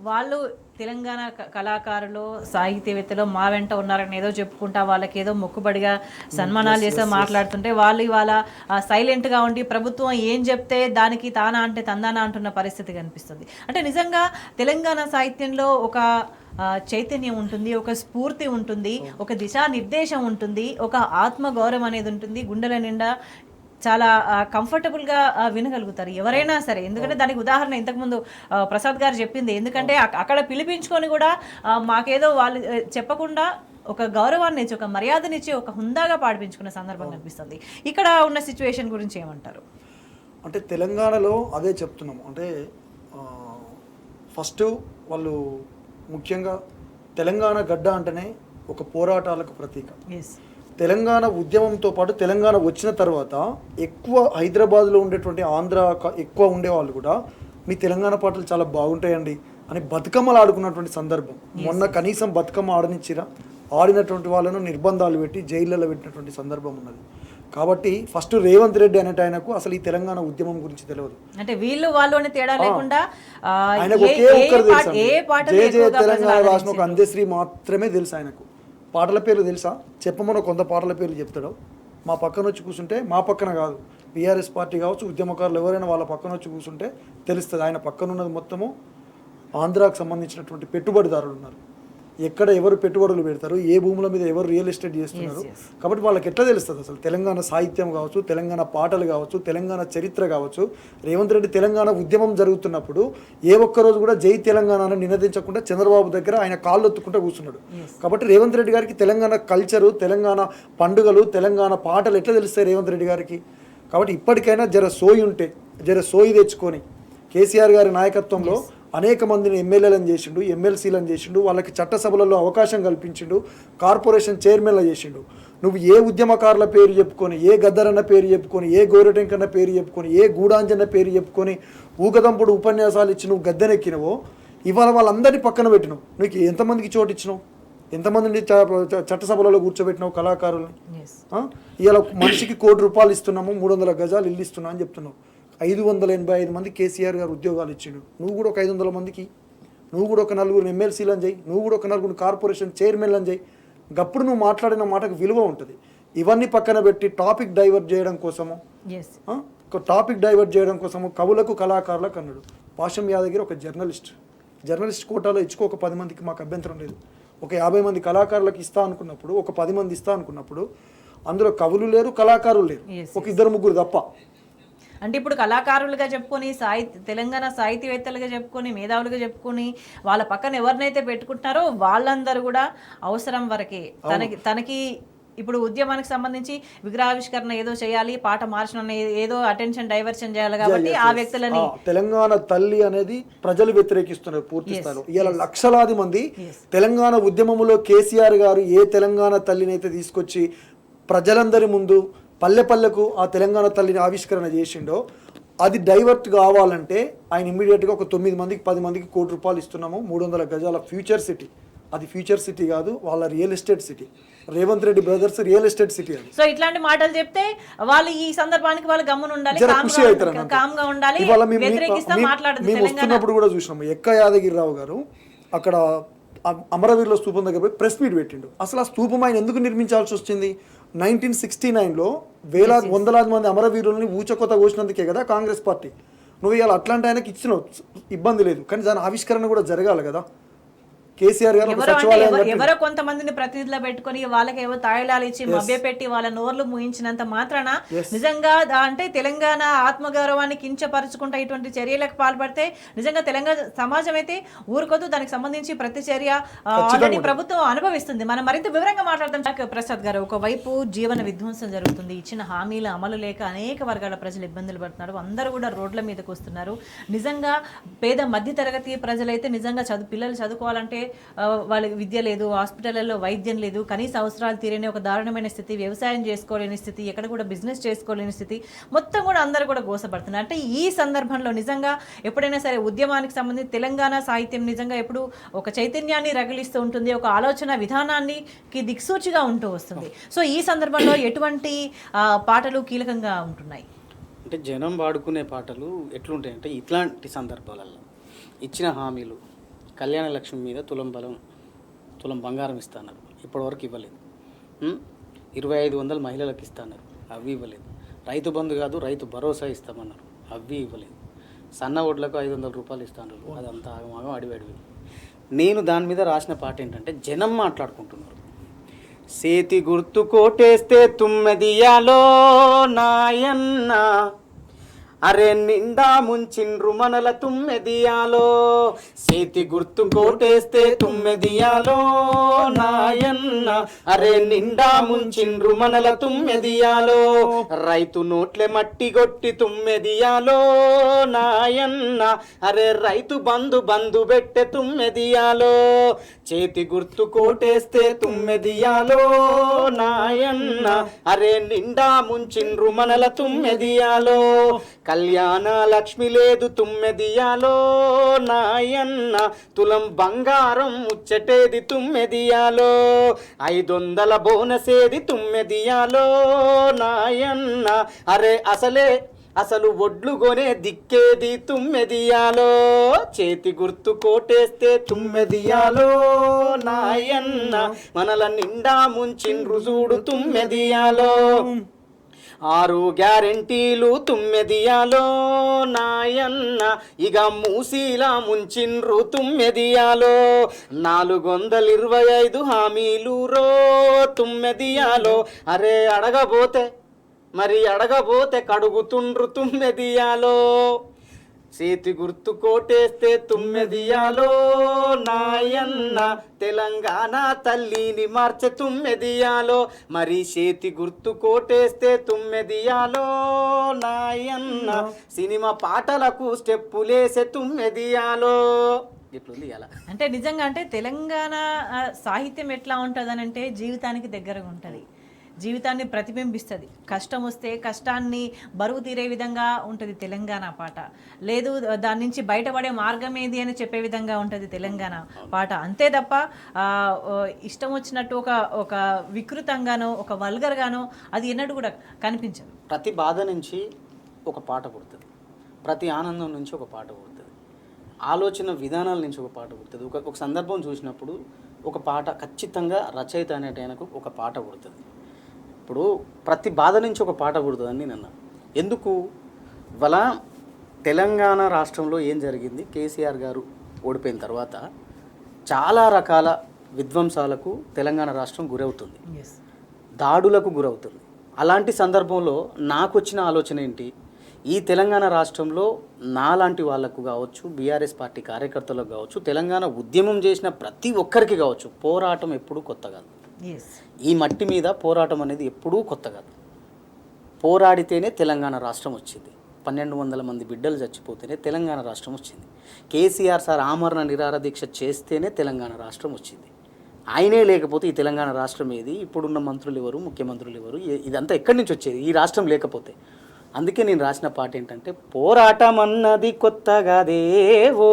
వాళ్ళు తెలంగాణ కళాకారులు సాహిత్యవేత్తలు మా వెంట ఉన్నారని ఏదో చెప్పుకుంటా వాళ్ళకి ఏదో మొక్కుబడిగా సన్మానాలు చేసే మాట్లాడుతుంటే వాళ్ళు ఇవాళ సైలెంట్గా ఉండి ప్రభుత్వం ఏం చెప్తే దానికి తానా అంటే తందానా అంటున్న పరిస్థితి కనిపిస్తుంది. అంటే నిజంగా తెలంగాణ సాహిత్యంలో ఒక చైతన్యం ఉంటుంది, ఒక స్ఫూర్తి ఉంటుంది, ఒక దిశానిర్దేశం ఉంటుంది, ఒక ఆత్మగౌరవం అనేది ఉంటుంది, గుండెల నిండా చాలా కంఫర్టబుల్గా వినగలుగుతారు ఎవరైనా సరే. ఎందుకంటే దానికి ఉదాహరణ ఇంతకుముందు ప్రసాద్ గారు చెప్పింది. ఎందుకంటే అక్కడ పిలిపించుకొని కూడా మాకేదో వాళ్ళు చెప్పకుండా ఒక గౌరవాన్ని ఇచ్చి, ఒక మర్యాదనిచ్చి, ఒక హుందాగా పాడిపించుకున్న సందర్భం కనిపిస్తుంది. ఇక్కడ ఉన్న సిచ్యువేషన్ గురించి ఏమంటారు? అంటే తెలంగాణలో అదే చెప్తున్నాము. అంటే ఫస్ట్ వాళ్ళు ముఖ్యంగా తెలంగాణ గడ్డ అంటేనే ఒక పోరాటాలకు ప్రతీక. తెలంగాణ ఉద్యమంతో పాటు తెలంగాణ వచ్చిన తర్వాత ఎక్కువ హైదరాబాద్లో ఉండేటువంటి ఆంధ్ర ఎక్కువ ఉండేవాళ్ళు కూడా మీ తెలంగాణ పాటలు చాలా బాగుంటాయండి అని బతుకమ్మలు ఆడుకున్నటువంటి సందర్భం. మొన్న కనీసం బతుకమ్మ ఆడనిచ్చిరా, ఆడినటువంటి వాళ్ళను నిర్బంధాలు పెట్టి జైళ్ళలో పెట్టినటువంటి సందర్భం ఉన్నది. కాబట్టి ఫస్ట్ రేవంత్ రెడ్డి అనేట ఆయనకు అసలు ఈ తెలంగాణ ఉద్యమం గురించి తెలియదు. అంటే వీళ్ళు వాళ్ళు అని తేడా లేకుండా ఆయనకు ఒకే ఒక్కరు తెలుసు, జయ జయ తెలంగాణ రాసిన ఒక అందశ్రీ మాత్రమే తెలుసు ఆయనకు. పాటల పేర్లు తెలుసా చెప్పమని కొంత పాటల పేర్లు చెప్తాడు. మా పక్కన వచ్చి కూర్చుంటే, మా పక్కన కాదు బీఆర్ఎస్ పార్టీ కావచ్చు ఉద్యమకారులు ఎవరైనా వాళ్ళ పక్కన వచ్చి కూర్చుంటే తెలుస్తుంది. ఆయన పక్కన ఉన్నది మొత్తము ఆంధ్రాకు సంబంధించినటువంటి పెట్టుబడిదారులు ఉన్నారు. ఎక్కడ ఎవరు పెట్టుబడులు పెడతారు, ఏ భూముల మీద ఎవరు రియల్ ఎస్టేట్ చేస్తున్నారు. కాబట్టి వాళ్ళకి ఎట్లా తెలుస్తుంది అసలు తెలంగాణ సాహిత్యం కావచ్చు, తెలంగాణ పాటలు కావచ్చు, తెలంగాణ చరిత్ర కావచ్చు. రేవంత్ రెడ్డి తెలంగాణ ఉద్యమం జరుగుతున్నప్పుడు ఏ ఒక్కరోజు కూడా జై తెలంగాణ నినదించకుండా చంద్రబాబు దగ్గర ఆయన కాళ్ళు ఒత్తుకుంటూ కూర్చున్నాడు. కాబట్టి రేవంత్ రెడ్డి గారికి తెలంగాణ కల్చరు, తెలంగాణ పండుగలు, తెలంగాణ పాటలు ఎట్లా తెలుస్తాయి రేవంత్ రెడ్డి గారికి? కాబట్టి ఇప్పటికైనా జర సోయి తెచ్చుకొని కేసీఆర్ గారి నాయకత్వంలో అనేక మందిని ఎమ్మెల్యేలను చేసిండు, ఎమ్మెల్సీలను చేసిండు, వాళ్ళకి చట్టసభలలో అవకాశం కల్పించిండు, కార్పొరేషన్ చైర్మన్లు చేసిండు. నువ్వు ఏ ఉద్యమకారుల పేరు చెప్పుకొని, ఏ గద్దరన్న పేరు చెప్పుకొని, ఏ గోరెటెంకన్న పేరు చెప్పుకొని, ఏ గూడాంజన్న పేరు చెప్పుకొని ఊగదంపుడు ఉపన్యాసాలు ఇచ్చి నువ్వు గద్దెనెక్కినవో ఇవాళ వాళ్ళందరినీ పక్కన పెట్టినావు. నీకు ఎంతమందికి చోటు ఇచ్చినావు, ఎంతమందిని చట్టసభలలో కూర్చోబెట్టినావు కళాకారుల్ని? ఇవాళ మనిషికి ₹1,00,00,000 ఇస్తున్నాము, 300 గజాలు ఇల్లు ఇస్తున్నా అని చెప్తున్నావు. 585 మంది కేసీఆర్ గారు ఉద్యోగాలు ఇచ్చిండు. నువ్వు కూడా ఒక 500 మందికి, నువ్వు కూడా ఒక 4 ఎమ్మెల్సీలను చేయి, నువ్వు కూడా ఒక 4 కార్పొరేషన్ చైర్మన్లను చేయి. గప్పుడు నువ్వు మాట్లాడిన మాటకు విలువ ఉంటుంది. ఇవన్నీ పక్కన పెట్టి టాపిక్ డైవర్ట్ చేయడం కోసము కవులకు కళాకారులకు అన్నాడు. పాషం యాదగిరి ఒక జర్నలిస్ట్ కోటాలో ఇచ్చుకో, ఒక 10 మందికి మాకు అభ్యంతరం లేదు. ఒక 50 మంది కళాకారులకు ఇస్తా అనుకున్నప్పుడు, ఒక 10 మంది ఇస్తా అనుకున్నప్పుడు అందులో కవులు లేరు, కళాకారులు లేరు, ఒక 2-3 తప్ప. అంటే ఇప్పుడు కళాకారులుగా చెప్పుకొని తెలంగాణ సాహితీవేత్తలుగా చెప్పుకొని మేధావులుగా చెప్పుకొని వాళ్ళ పక్కన ఎవరినైతే పెట్టుకుంటున్నారో వాళ్ళందరూ కూడా అవసరం వరకే. తనకి ఇప్పుడు ఉద్యమానికి సంబంధించి విగ్రహావిష్కరణ ఏదో చేయాలి, పాట మార్చడం ఏదో అటెన్షన్ డైవర్షన్ చేయాలి కాబట్టి ఆ వ్యక్తులని తెలంగాణ తల్లి అనేది ప్రజలు వ్యతిరేకిస్తున్నారు పూర్తి స్థాయిలో. ఇలా లక్షలాది మంది తెలంగాణ ఉద్యమంలో కేసీఆర్ గారు ఏ తెలంగాణ తల్లిని అయితే తీసుకొచ్చి ప్రజలందరి ముందు పల్లెకు ఆ తెలంగాణ తల్లిని ఆవిష్కరణ చేసిండో అది డైవర్ట్ కావాలంటే ఆయన ఇమ్మీడియట్గా ఒక 9 మందికి 10 మందికి ₹1,00,00,000 ఇస్తున్నాము, 300 గజాల ఫ్యూచర్ సిటీ. అది ఫ్యూచర్ సిటీ కాదు, వాళ్ళ real estate city. Revanth Reddy brothers real estate city అది. సో ఇట్లాంటి మాటలు చెప్తే వాళ్ళు ఈ సందర్భానికి వాళ్ళు గమ్మున ఉండాలి, కామ్గా ఉండాలి. మేము వస్తున్నప్పుడు కూడా చూసినాము ఎక్క యాదగిరిరావు గారు అక్కడ అమరవీరుల స్తూపం దగ్గర పోయి ప్రెస్ మీట్ పెట్టిండు. అసలు ఆ స్తూపం ఆయన ఎందుకు నిర్మించాల్సి వచ్చింది? 1969లో వందలాది మంది అమరవీరులని ఊచకొత కోసినందుకే కదా కాంగ్రెస్ పార్టీ. నువ్వు ఇవాళ అట్లాంటి ఆయనకి ఇచ్చినావు, ఇబ్బంది లేదు, కానీ దాని ఆవిష్కరణ కూడా జరగాలి కదా. కేసీఆర్ గారు ఎవరో కొంతమందిని ప్రతినిధులు పెట్టుకుని వాళ్ళకి ఏవో తాయిలాలు ఇచ్చి మభ్యపెట్టి వాళ్ళ నోర్లు ముగించినంత మాత్రాన నిజంగా అంటే తెలంగాణ ఆత్మగౌరవాన్ని కించపరుచుకుంటా ఇటువంటి చర్యలకు పాల్పడితే నిజంగా తెలంగాణ సమాజం అయితే ఊరుకోదు. దానికి సంబంధించి ప్రతి చర్య ఆల్రెడీ ప్రభుత్వం అనుభవిస్తుంది. మనం మరింత వివరంగా మాట్లాడదాం. ప్రసాద్ గారు, ఒకవైపు జీవన విధ్వంసం జరుగుతుంది, ఇచ్చిన హామీల అమలు లేక అనేక వర్గాల ప్రజలు ఇబ్బందులు పడుతున్నారు, అందరూ కూడా రోడ్ల మీదకి వస్తున్నారు. నిజంగా పేద మధ్యతరగతి ప్రజలైతే నిజంగా పిల్లలు చదువుకోవాలంటే వాళ్ళకి విద్య లేదు, హాస్పిటల్లో వైద్యం లేదు, కనీస అవసరాలు తీరని ఒక దారుణమైన స్థితి, వ్యవసాయం చేసుకోలేని స్థితి, ఎక్కడ కూడా బిజినెస్ చేసుకోలేని స్థితి, మొత్తం కూడా అందరూ కూడా గోసపడుతున్నారు. అంటే ఈ సందర్భంలో నిజంగా ఎప్పుడైనా సరే ఉద్యమానికి సంబంధించి తెలంగాణ సాహిత్యం నిజంగా ఎప్పుడు ఒక చైతన్యాన్ని రగిలిస్తూ ఉంటుంది, ఒక ఆలోచన విధానానికి దిక్సూచిగా ఉంటూ వస్తుంది. సో ఈ సందర్భంలో ఎటువంటి పాటలు కీలకంగా ఉంటున్నాయి? అంటే జనం వాడుకునే పాటలు ఎట్లుంటాయంటే ఇట్లాంటి సందర్భాలలో ఇచ్చిన హామీలు కళ్యాణ లక్ష్మి మీద తులం బంగారం ఇస్తున్నారు, ఇప్పటివరకు ఇవ్వలేదు. 2500 మహిళలకు ఇస్తున్నారు, అవి ఇవ్వలేదు. రైతు బంధు కాదు రైతు భరోసా ఇస్తామన్నారు, అవి ఇవ్వలేదు. సన్న ఓట్లకు 500 రూపాయలు ఇస్తున్నారు, అదంతా ఆగమాగం అడివి. నేను దాని మీద రాసిన పాట ఏంటంటే జనం మాట్లాడుకుంటున్నారు. సేతి గుర్తు కోటేస్తే తుమ్మెదియాలో నాయన్న, అరే నిండా ముంచిండ్రు మనల తుమ్మెదియాలో. సేతి గుర్తు కోటేస్తే తుమ్మెదియాలో నాయన్న, అరే నిండా ముంచిండ్రు మనల తుమ్మెదియాలో. రైతు నోట్లే మట్టి గొట్టి తుమ్మెదియాలో నాయన్న, అరే రైతు బంధు పెట్టె తుమ్మెదియాలో. చేతి గుర్తు కోటేస్తే తుమ్మెదియాలో నాయన్న, అరే నిండా ముంచిండ్రు మనల తుమ్మెదియాలో. కళ్యాణ లక్ష్మి లేదు తుమ్మెదియాలో నాయన్న, తులం బంగారం ముచ్చటేది తుమ్మెదియాలో. 500 బోనసేది తుమ్మెదియాలో నాయన్న, అరే అసలు ఒడ్లు కొనే దిక్కేది తుమ్మెదియాలో. చేతి గుర్తు కోటేస్తే తుమ్మెదియాలో నాయన్న, మనల నిండా ముంచిండ్రు చూడు తుమ్మెదియాలో. 6 గ్యారెంటీలు తుమ్మెదియాలో నాయన్న, ఇక మూసీలా ముంచిండ్రు తుమ్మెదియాలో. 425 హామీలు రో తుమ్మెదియాలో, అరే అడగబోతే కడుగుతుండ్రు తుమ్మెదియాలో. చేతి గుర్తు కోటేస్తే తుమ్మెదియాలో నాయన్న, తెలంగాణ తల్లిని మార్చె తుమ్మెదియాలో. మరి చేతి గుర్తు కోటేస్తే తుమ్మెదియాలో నాయన్న, సినిమా పాటలకు స్టెప్పులేసే తుమ్మెదియాలో. ఇట్లుంది అలా. అంటే నిజంగా అంటే తెలంగాణ సాహిత్యం ఎట్లా ఉంటుంది అంటే జీవితానికి దగ్గరగా ఉంటుంది, జీవితాన్ని ప్రతిబింబిస్తుంది. కష్టం వస్తే కష్టాన్ని బరువు తీరే విధంగా ఉంటుంది తెలంగాణ పాట. లేదు దాని నుంచి బయటపడే మార్గం ఏది అని చెప్పే విధంగా ఉంటుంది తెలంగాణ పాట. అంతే తప్ప ఇష్టం వచ్చినట్టు ఒక వికృతంగానో ఒక వల్గర్గానో అది ఎన్నడూ కూడా కనిపించదు. ప్రతి బాధ నుంచి ఒక పాట పుడుతుంది, ప్రతి ఆనందం నుంచి ఒక పాట పుడుతుంది, ఆలోచన విధానాల నుంచి ఒక పాట పుడుతుంది. ఒక సందర్భం చూసినప్పుడు ఒక పాట ఖచ్చితంగా రచయిత అనేటైనకు ఒక పాట పుడుతుంది. ఇప్పుడు ప్రతి బాధ నుంచి ఒక పాట పుడుతుందని నేను అన్నా. ఎందుకు ఇవాళ తెలంగాణ రాష్ట్రంలో ఏం జరిగింది, కేసీఆర్ గారు ఓడిపోయిన తర్వాత చాలా రకాల విధ్వంసాలకు తెలంగాణ రాష్ట్రం గురవుతుంది, దాడులకు గురవుతుంది. అలాంటి సందర్భంలో నాకు వచ్చిన ఆలోచన ఏంటి, ఈ తెలంగాణ రాష్ట్రంలో నాలాంటి వాళ్ళకు కావచ్చు, బీఆర్ఎస్ పార్టీ కార్యకర్తలకు కావచ్చు, తెలంగాణ ఉద్యమం చేసిన ప్రతి ఒక్కరికి కావచ్చు, పోరాటం ఎప్పుడూ కొత్త కాదు. ఈ మట్టి మీద పోరాటం అనేది ఎప్పుడూ కొత్త కాదు. పోరాడితేనే తెలంగాణ రాష్ట్రం వచ్చింది. 1200 మంది బిడ్డలు చచ్చిపోతేనే తెలంగాణ రాష్ట్రం వచ్చింది. కేసీఆర్ సార్ ఆమరణ నిరాహార దీక్ష చేస్తేనే తెలంగాణ రాష్ట్రం వచ్చింది. ఆయనే లేకపోతే ఈ తెలంగాణ రాష్ట్రం ఏది, ఇప్పుడున్న మంత్రులు ఎవరు, ముఖ్యమంత్రులు ఎవరు, ఇదంతా ఎక్కడి నుంచి వచ్చేది ఈ రాష్ట్రం లేకపోతే. అందుకే నేను రాసిన పాట ఏంటంటే, పోరాటం అన్నది కొత్తగాదే ఓ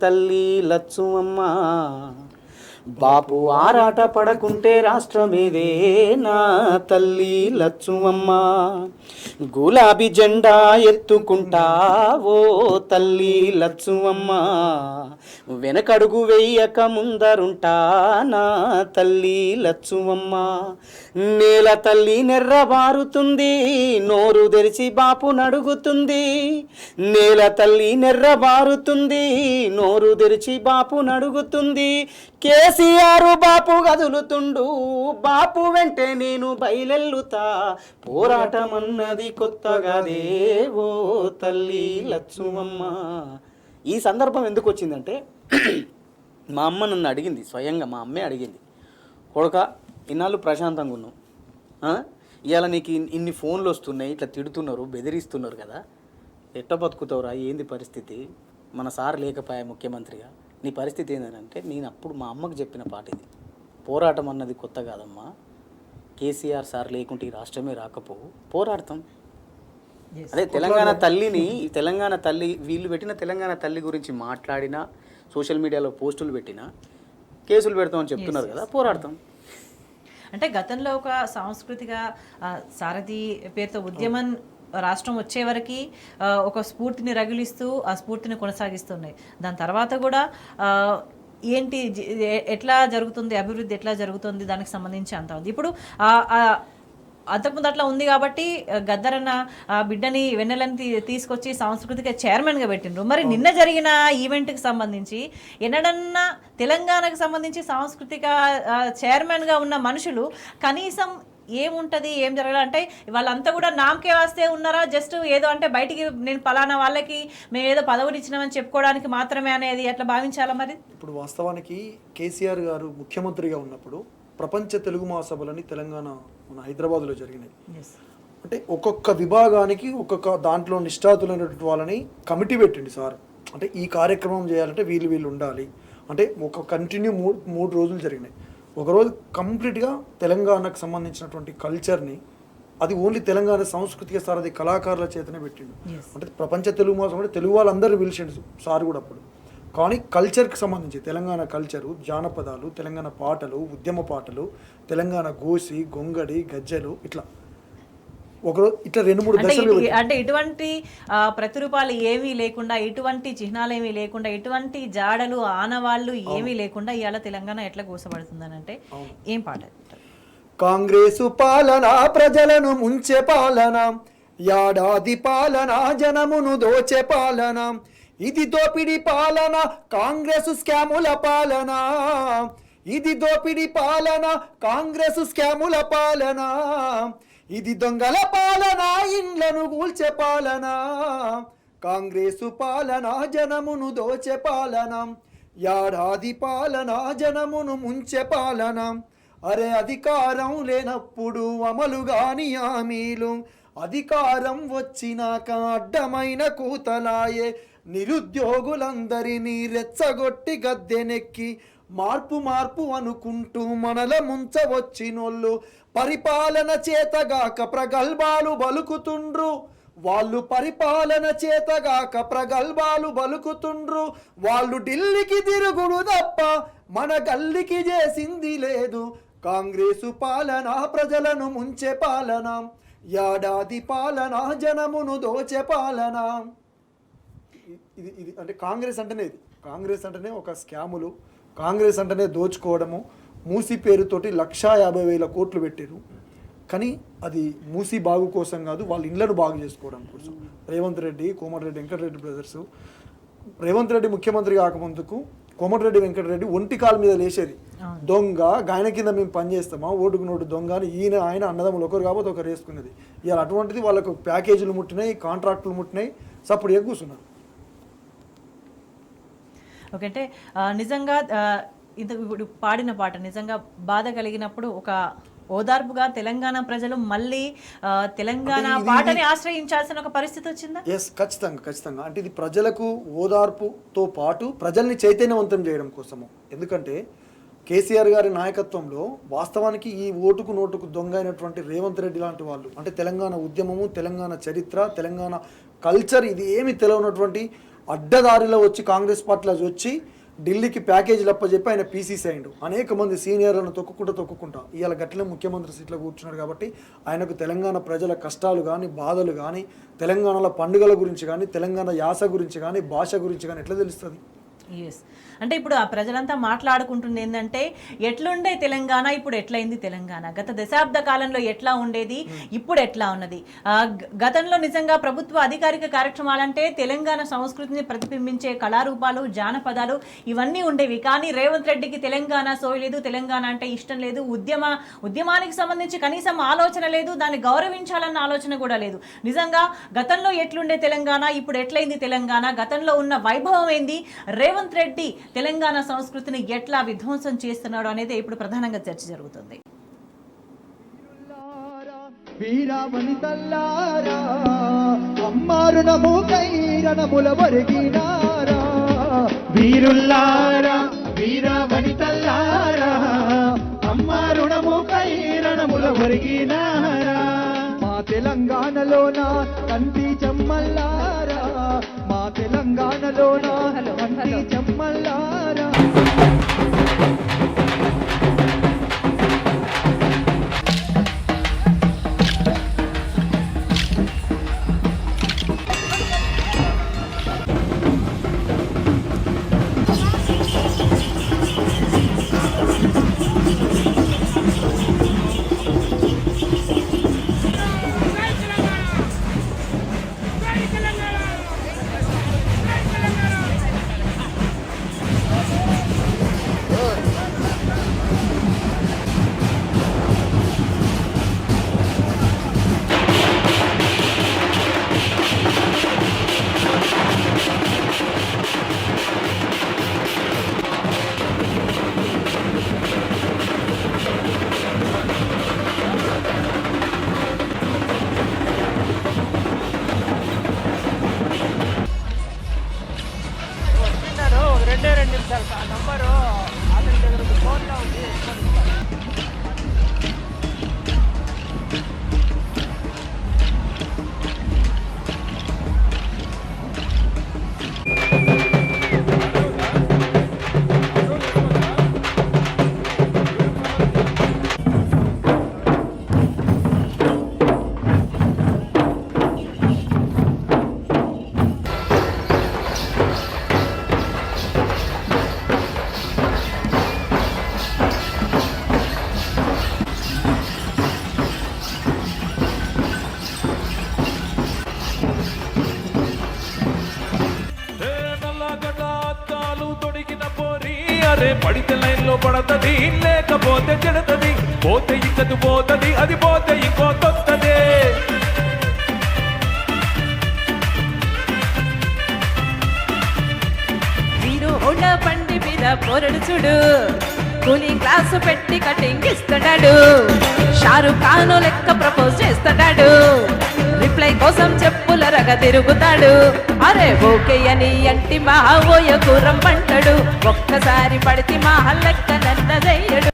తల్లి లచ్చుమమ్మ, బాపు ఆరాట పడకుంటే రాష్ట్రమేదే నా తల్లి లచ్చుమమ్మ. గులాబీ జెండా ఎత్తుకుంటా ఓ తల్లి లచ్చుమమ్మ, వెనకడుగు వెయ్యక ముందరుంటా నా తల్లి లచ్చుమమ్మ. నేల తల్లి నెర్రబారుతుంది, నోరు తెరిచి బాపు నడుగుతుంది. నేల తల్లి నెర్రబారుతుంది, నోరు తెరిచి బాపు నడుగుతుంది. కేసీఆర్ బాపు గదులుతుండు, బాపు వెంటే నేను బయలెల్లుతా. పోరాటం అన్నది కొత్తగాదే ఓ తల్లి లచ్చుమమ్మ. ఈ సందర్భం ఎందుకు వచ్చిందంటే, మా అమ్మ నన్ను అడిగింది, స్వయంగా మా అమ్మే అడిగింది, కొడుక ఇన్నాళ్ళు ప్రశాంతంగా ఉన్నావు, ఇవాళ నీకు ఇన్ని ఫోన్లు వస్తున్నాయి, ఇట్లా తిడుతున్నారు, బెదిరిస్తున్నారు కదా, ఎట్ట బతుకుతావురా, ఏంది పరిస్థితి, మన సార్ లేకపోయా ముఖ్యమంత్రిగా, నీ పరిస్థితి ఏంటంటే, నేను అప్పుడు మా అమ్మకు చెప్పిన పాట ఇది. పోరాటం అన్నది కొత్త కాదమ్మా, కేసీఆర్ సార్ లేకుంటే ఈ రాష్ట్రమే రాకపోవు, పోరాడతాం. అదే తెలంగాణ తల్లిని, తెలంగాణ తల్లి, వీళ్ళు పెట్టిన తెలంగాణ తల్లి గురించి మాట్లాడినా, సోషల్ మీడియాలో పోస్టులు పెట్టినా కేసులు పెడతామని చెప్తున్నారు కదా, పోరాడతాం. అంటే గతంలో ఒక సాంస్కృతిక సారథి పేరుతో ఉద్యమం రాష్ట్రం వచ్చే వరకు ఒక స్ఫూర్తిని రగిలిస్తూ ఆ స్ఫూర్తిని కొనసాగిస్తున్నాయి. దాని తర్వాత కూడా ఏంటి ఎట్లా జరుగుతుంది, అభివృద్ధి ఎట్లా జరుగుతుంది, దానికి సంబంధించి అంతా ఉంది. ఇప్పుడు అంతకుముందు అట్లా ఉంది కాబట్టి గద్దరన్న బిడ్డని వెన్నెలని తీసుకొచ్చి సాంస్కృతిక చైర్మన్గా పెట్టిండ్రు. మరి నిన్న జరిగిన ఈవెంట్కి సంబంధించి ఎన్నడన్నా తెలంగాణకు సంబంధించి సాంస్కృతిక చైర్మన్గా ఉన్న మనుషులు కనీసం ఏముంటుంది, ఏం జరగాలి అంటే వాళ్ళంతా కూడా నామకే వాస్తే ఉన్నారా, జస్ట్ ఏదో అంటే బయటికి నేను పలానా వాళ్ళకి మేము ఏదో పదవులు ఇచ్చినామని చెప్పుకోవడానికి మాత్రమే అనేది ఎట్లా భావించాలా? మరి ఇప్పుడు వాస్తవానికి కేసీఆర్ గారు ముఖ్యమంత్రిగా ఉన్నప్పుడు ప్రపంచ తెలుగు మహాసభలని తెలంగాణ మన హైదరాబాద్లో జరిగినాయి. అంటే ఒక్కొక్క విభాగానికి ఒక్కొక్క దాంట్లో నిష్ఠాతులైనటువంటి వాళ్ళని కమిటీ పెట్టింది సార్. అంటే ఈ కార్యక్రమం చేయాలంటే వీళ్ళు ఉండాలి అంటే ఒక కంటిన్యూ మూడు రోజులు జరిగినాయి. ఒకరోజు కంప్లీట్గా తెలంగాణకు సంబంధించినటువంటి కల్చర్ని, అది ఓన్లీ తెలంగాణ సాంస్కృతిక సారథి కళాకారుల చేతనే పెట్టిండు. అంటే ప్రపంచ తెలుగు మహాసభ అంటే తెలుగు వాళ్ళందరూ పిలిచిండు సార్ కూడా అప్పుడు. కానీ కల్చర్కి సంబంధించి తెలంగాణ కల్చరు, జానపదాలు, తెలంగాణ పాటలు, ఉద్యమ పాటలు, తెలంగాణ గోసి, గొంగడి, గజ్జలు, ఇట్లా ఒకరోజు ఇట్లా 2-3 దశలు. అంటే ఇటువంటి ప్రతిరూపాలు ఏమీ లేకుండా, ఇటువంటి చిహ్నాలు ఏమీ లేకుండా, ఇటువంటి జాడలు ఆనవాళ్ళు ఏమీ లేకుండా ఇవాళ తెలంగాణ ఎట్లా కోసపడుతుందని అంటే ఏం పాట? కాంగ్రెసు పాలన ప్రజలను ముంచే పాలన, యాడాది పాలన జనమును దోచే పాలన, ఇది దోపిడి పాలన కాంగ్రెసు స్కాముల పాలన, ఇది దోపిడి పాలన కాంగ్రెసు స్కాముల పాలన, ఇది దొంగల పాలన ఇండ్లను కూల్చే పాలన, కాంగ్రెసు పాలన జనమును దోచే పాలన, యాడాది పాలన జనమును ముంచే పాలన, అరే అధికారం లేనప్పుడు అమలు గాని హామీలు, అధికారం వచ్చినాక అడ్డమైన కూతలాయే, నిరుద్యోగులందరినీ రెచ్చగొట్టి గద్దెనెక్కి మార్పు అనుకుంటూ మనల ముంచవచ్చినోళ్ళు పరిపాలన చేతగాక ప్రగల్భాలు బలుకుతుండ్రు, వాళ్ళు పరిపాలన చేతగాక ప్రగల్భాలు బలుకుతుండ్రు, వాళ్ళు ఢిల్లీకి తిరుగుడు తప్ప మన గల్లికి చేసింది లేదు, కాంగ్రెసు పాలన ప్రజలను ముంచే పాలన, యాడాది పాలన జనమును దోచే పాలన. ఇది అంటే కాంగ్రెస్ అంటేనే ఇది. కాంగ్రెస్ అంటేనే ఒక స్కాములు, కాంగ్రెస్ అంటేనే దోచుకోవడము. మూసీ పేరుతోటి 1,50,000 కోట్లు పెట్టారు. కానీ అది మూసీ బాగు కోసం కాదు, వాళ్ళ ఇళ్లను బాగు చేసుకోవడం కోసం. రేవంత్ రెడ్డి, కోమటిరెడ్డి వెంకటరెడ్డి బ్రదర్స్, రేవంత్ రెడ్డి ముఖ్యమంత్రి కాకముందుకు కోమటిరెడ్డి వెంకటరెడ్డి ఒంటి కాలు మీద లేచేది, దొంగ గాయన కింద మేము పనిచేస్తామా, ఓటుకు నోటు దొంగ అని ఆయన అన్నదమ్ములు ఒకరు కాబట్టి ఒకరు వేసుకునేది. ఇవాళ అటువంటిది వాళ్ళకు ప్యాకేజీలు ముట్టినాయి, కాంట్రాక్టులు ముట్టినాయి, సప్పుడు కూర్చున్నారు. ఓకే, అంటే నిజంగా ఇది ఇప్పుడు పాడిన పాట నిజంగా బాధ కలిగినప్పుడు ఒక ఓదార్పుగా తెలంగాణ ప్రజలు మళ్ళీ తెలంగాణ పాటని ఆశ్రయించాల్సిన ఒక పరిస్థితి వచ్చిందా? ఎస్, ఖచ్చితంగా. అంటే ఇది ప్రజలకు ఓదార్పుతో పాటు ప్రజల్ని చైతన్యవంతం చేయడం కోసము. ఎందుకంటే కేసీఆర్ గారి నాయకత్వంలో వాస్తవానికి ఈ ఓటుకు నోటుకు దొంగ అయినటువంటి రేవంత్ రెడ్డి లాంటి వాళ్ళు, అంటే తెలంగాణ ఉద్యమము, తెలంగాణ చరిత్ర, తెలంగాణ కల్చర్ ఇది ఏమి తెలియనటువంటి అడ్డదారిలో వచ్చి కాంగ్రెస్ పార్టీలో వచ్చి ఢిల్లీకి ప్యాకేజీలు అప్పచెప్పి ఆయన పీసీసీ అయిండు. అనేక మంది సీనియర్లను తొక్కుకుంటా ఇవాళ గట్లనే ముఖ్యమంత్రి సీట్లో కూర్చున్నాడు. కాబట్టి ఆయనకు తెలంగాణ ప్రజల కష్టాలు కానీ, బాధలు కానీ, తెలంగాణలో పండుగల గురించి కానీ, తెలంగాణ యాస గురించి కానీ, భాష గురించి కానీ ఎట్లా తెలుస్తుంది? ఎస్, అంటే ఇప్పుడు ఆ ప్రజలంతా మాట్లాడుకుంటుంది ఏంటంటే ఎట్లుండే తెలంగాణ, ఇప్పుడు ఎట్లయింది తెలంగాణ, గత దశాబ్ద కాలంలో ఎట్లా ఉండేది, ఇప్పుడు ఎట్లా ఉన్నది. గతంలో నిజంగా ప్రభుత్వ అధికారిక కార్యక్రమాలంటే తెలంగాణ సంస్కృతిని ప్రతిబింబించే కళారూపాలు, జానపదాలు ఇవన్నీ ఉండేవి. కానీ రేవంత్ రెడ్డికి తెలంగాణ సోయలేదు, తెలంగాణ అంటే ఇష్టం లేదు, ఉద్యమానికి సంబంధించి కనీసం ఆలోచన లేదు, దాన్ని గౌరవించాలన్న ఆలోచన కూడా లేదు. నిజంగా గతంలో ఎట్లుండే తెలంగాణ, ఇప్పుడు ఎట్లయింది తెలంగాణ, గతంలో ఉన్న వైభవం ఏంది, రేవంత్ రెడ్డి తెలంగాణ సంస్కృతిని ఎట్లా విధ్వంసం చేస్తున్నాడు అనేది ఇప్పుడు ప్రధానంగా చర్చ జరుగుతుంది. వీరవనితల్లారా అమ్మారునము కైరణముల వరిగినారా, వీరుల్లారా వీరవనితల్లారా అమ్మారునము కైరణముల వరిగినారా, మా తెలంగాణలోన కంటి చెమ్మల్లారా, మా తెలంగాణలోన కంటి చెమ్మల్లారా. అరే పడితే లైన్ లో పడతది లేకపోతే చెడతది పోతే ఇక్కదు పోతది అది పోతే ఇంకో తొత్తదే వీరు హోండా బండి మీద పోరడు చూడు కూలింగ్ క్లాసు పెట్టి కటింగ్ ఇస్తున్నాడు షారుఖ్ ఖాన్ లెక్క ప్రపోజ్ చేస్తున్నాడు రిప్లై కోసం చెప్పుల రగ తిరుగుతాడు అరే ఓకే అని అంటి మా ఓయ గుర్రం పంటడు ఒక్కసారి పడితే మా లెక్క నన్నదయ్యడు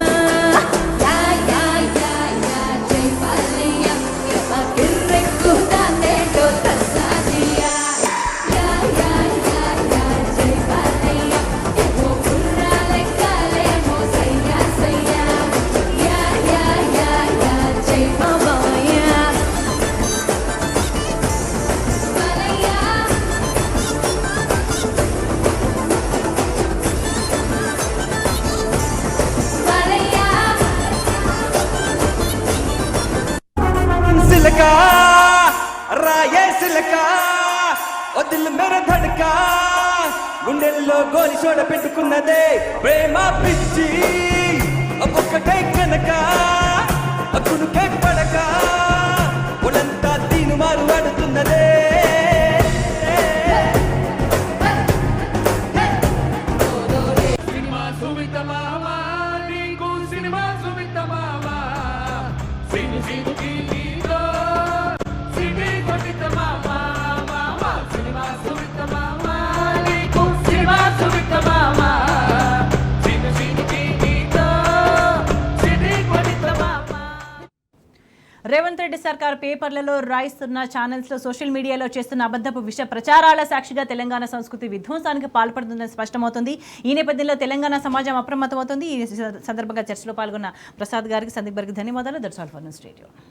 సిలకా రాయే సిలకా ఓ దిల్ మేరా ధడకా గుండెల్లో గోలి చోడ పెట్టుకున్నదే ప్రేమ పిచ్చి ఒక్కొక్కటే కనుక అక్కునుకే పడక ఒడంతా తీను మారు ఆడుతున్నదే సినిమా సుమిత మామ నీకు సినిమా సుమిత మామ సిని సినికి నీతో సిని కొట్టిత మామ మామ సినిమా సుమిత మామ నీకు సినిమా సుమిత మామ సిని సినికి నీతో సిని కొట్టిత మామ రేవంత్ రెడ్డి సర్కార్ పేపర్లలో రాయిస్తున్న ఛానల్స్లో సోషల్ మీడియాలో చేస్తున్న అబద్ధపు విష ప్రచారాల సాక్షిగా తెలంగాణ సంస్కృతి విధ్వంసానికి పాల్పడుతుందని స్పష్టమవుతుంది. ఈ నేపథ్యంలో తెలంగాణ సమాజం అప్రమత్తమవుతుంది. ఈ సందర్భంగా చర్చలో పాల్గొన్న ప్రసాద్ గారికి, సందీప్ గారికి ధన్యవాదాలు. That's all for news radio.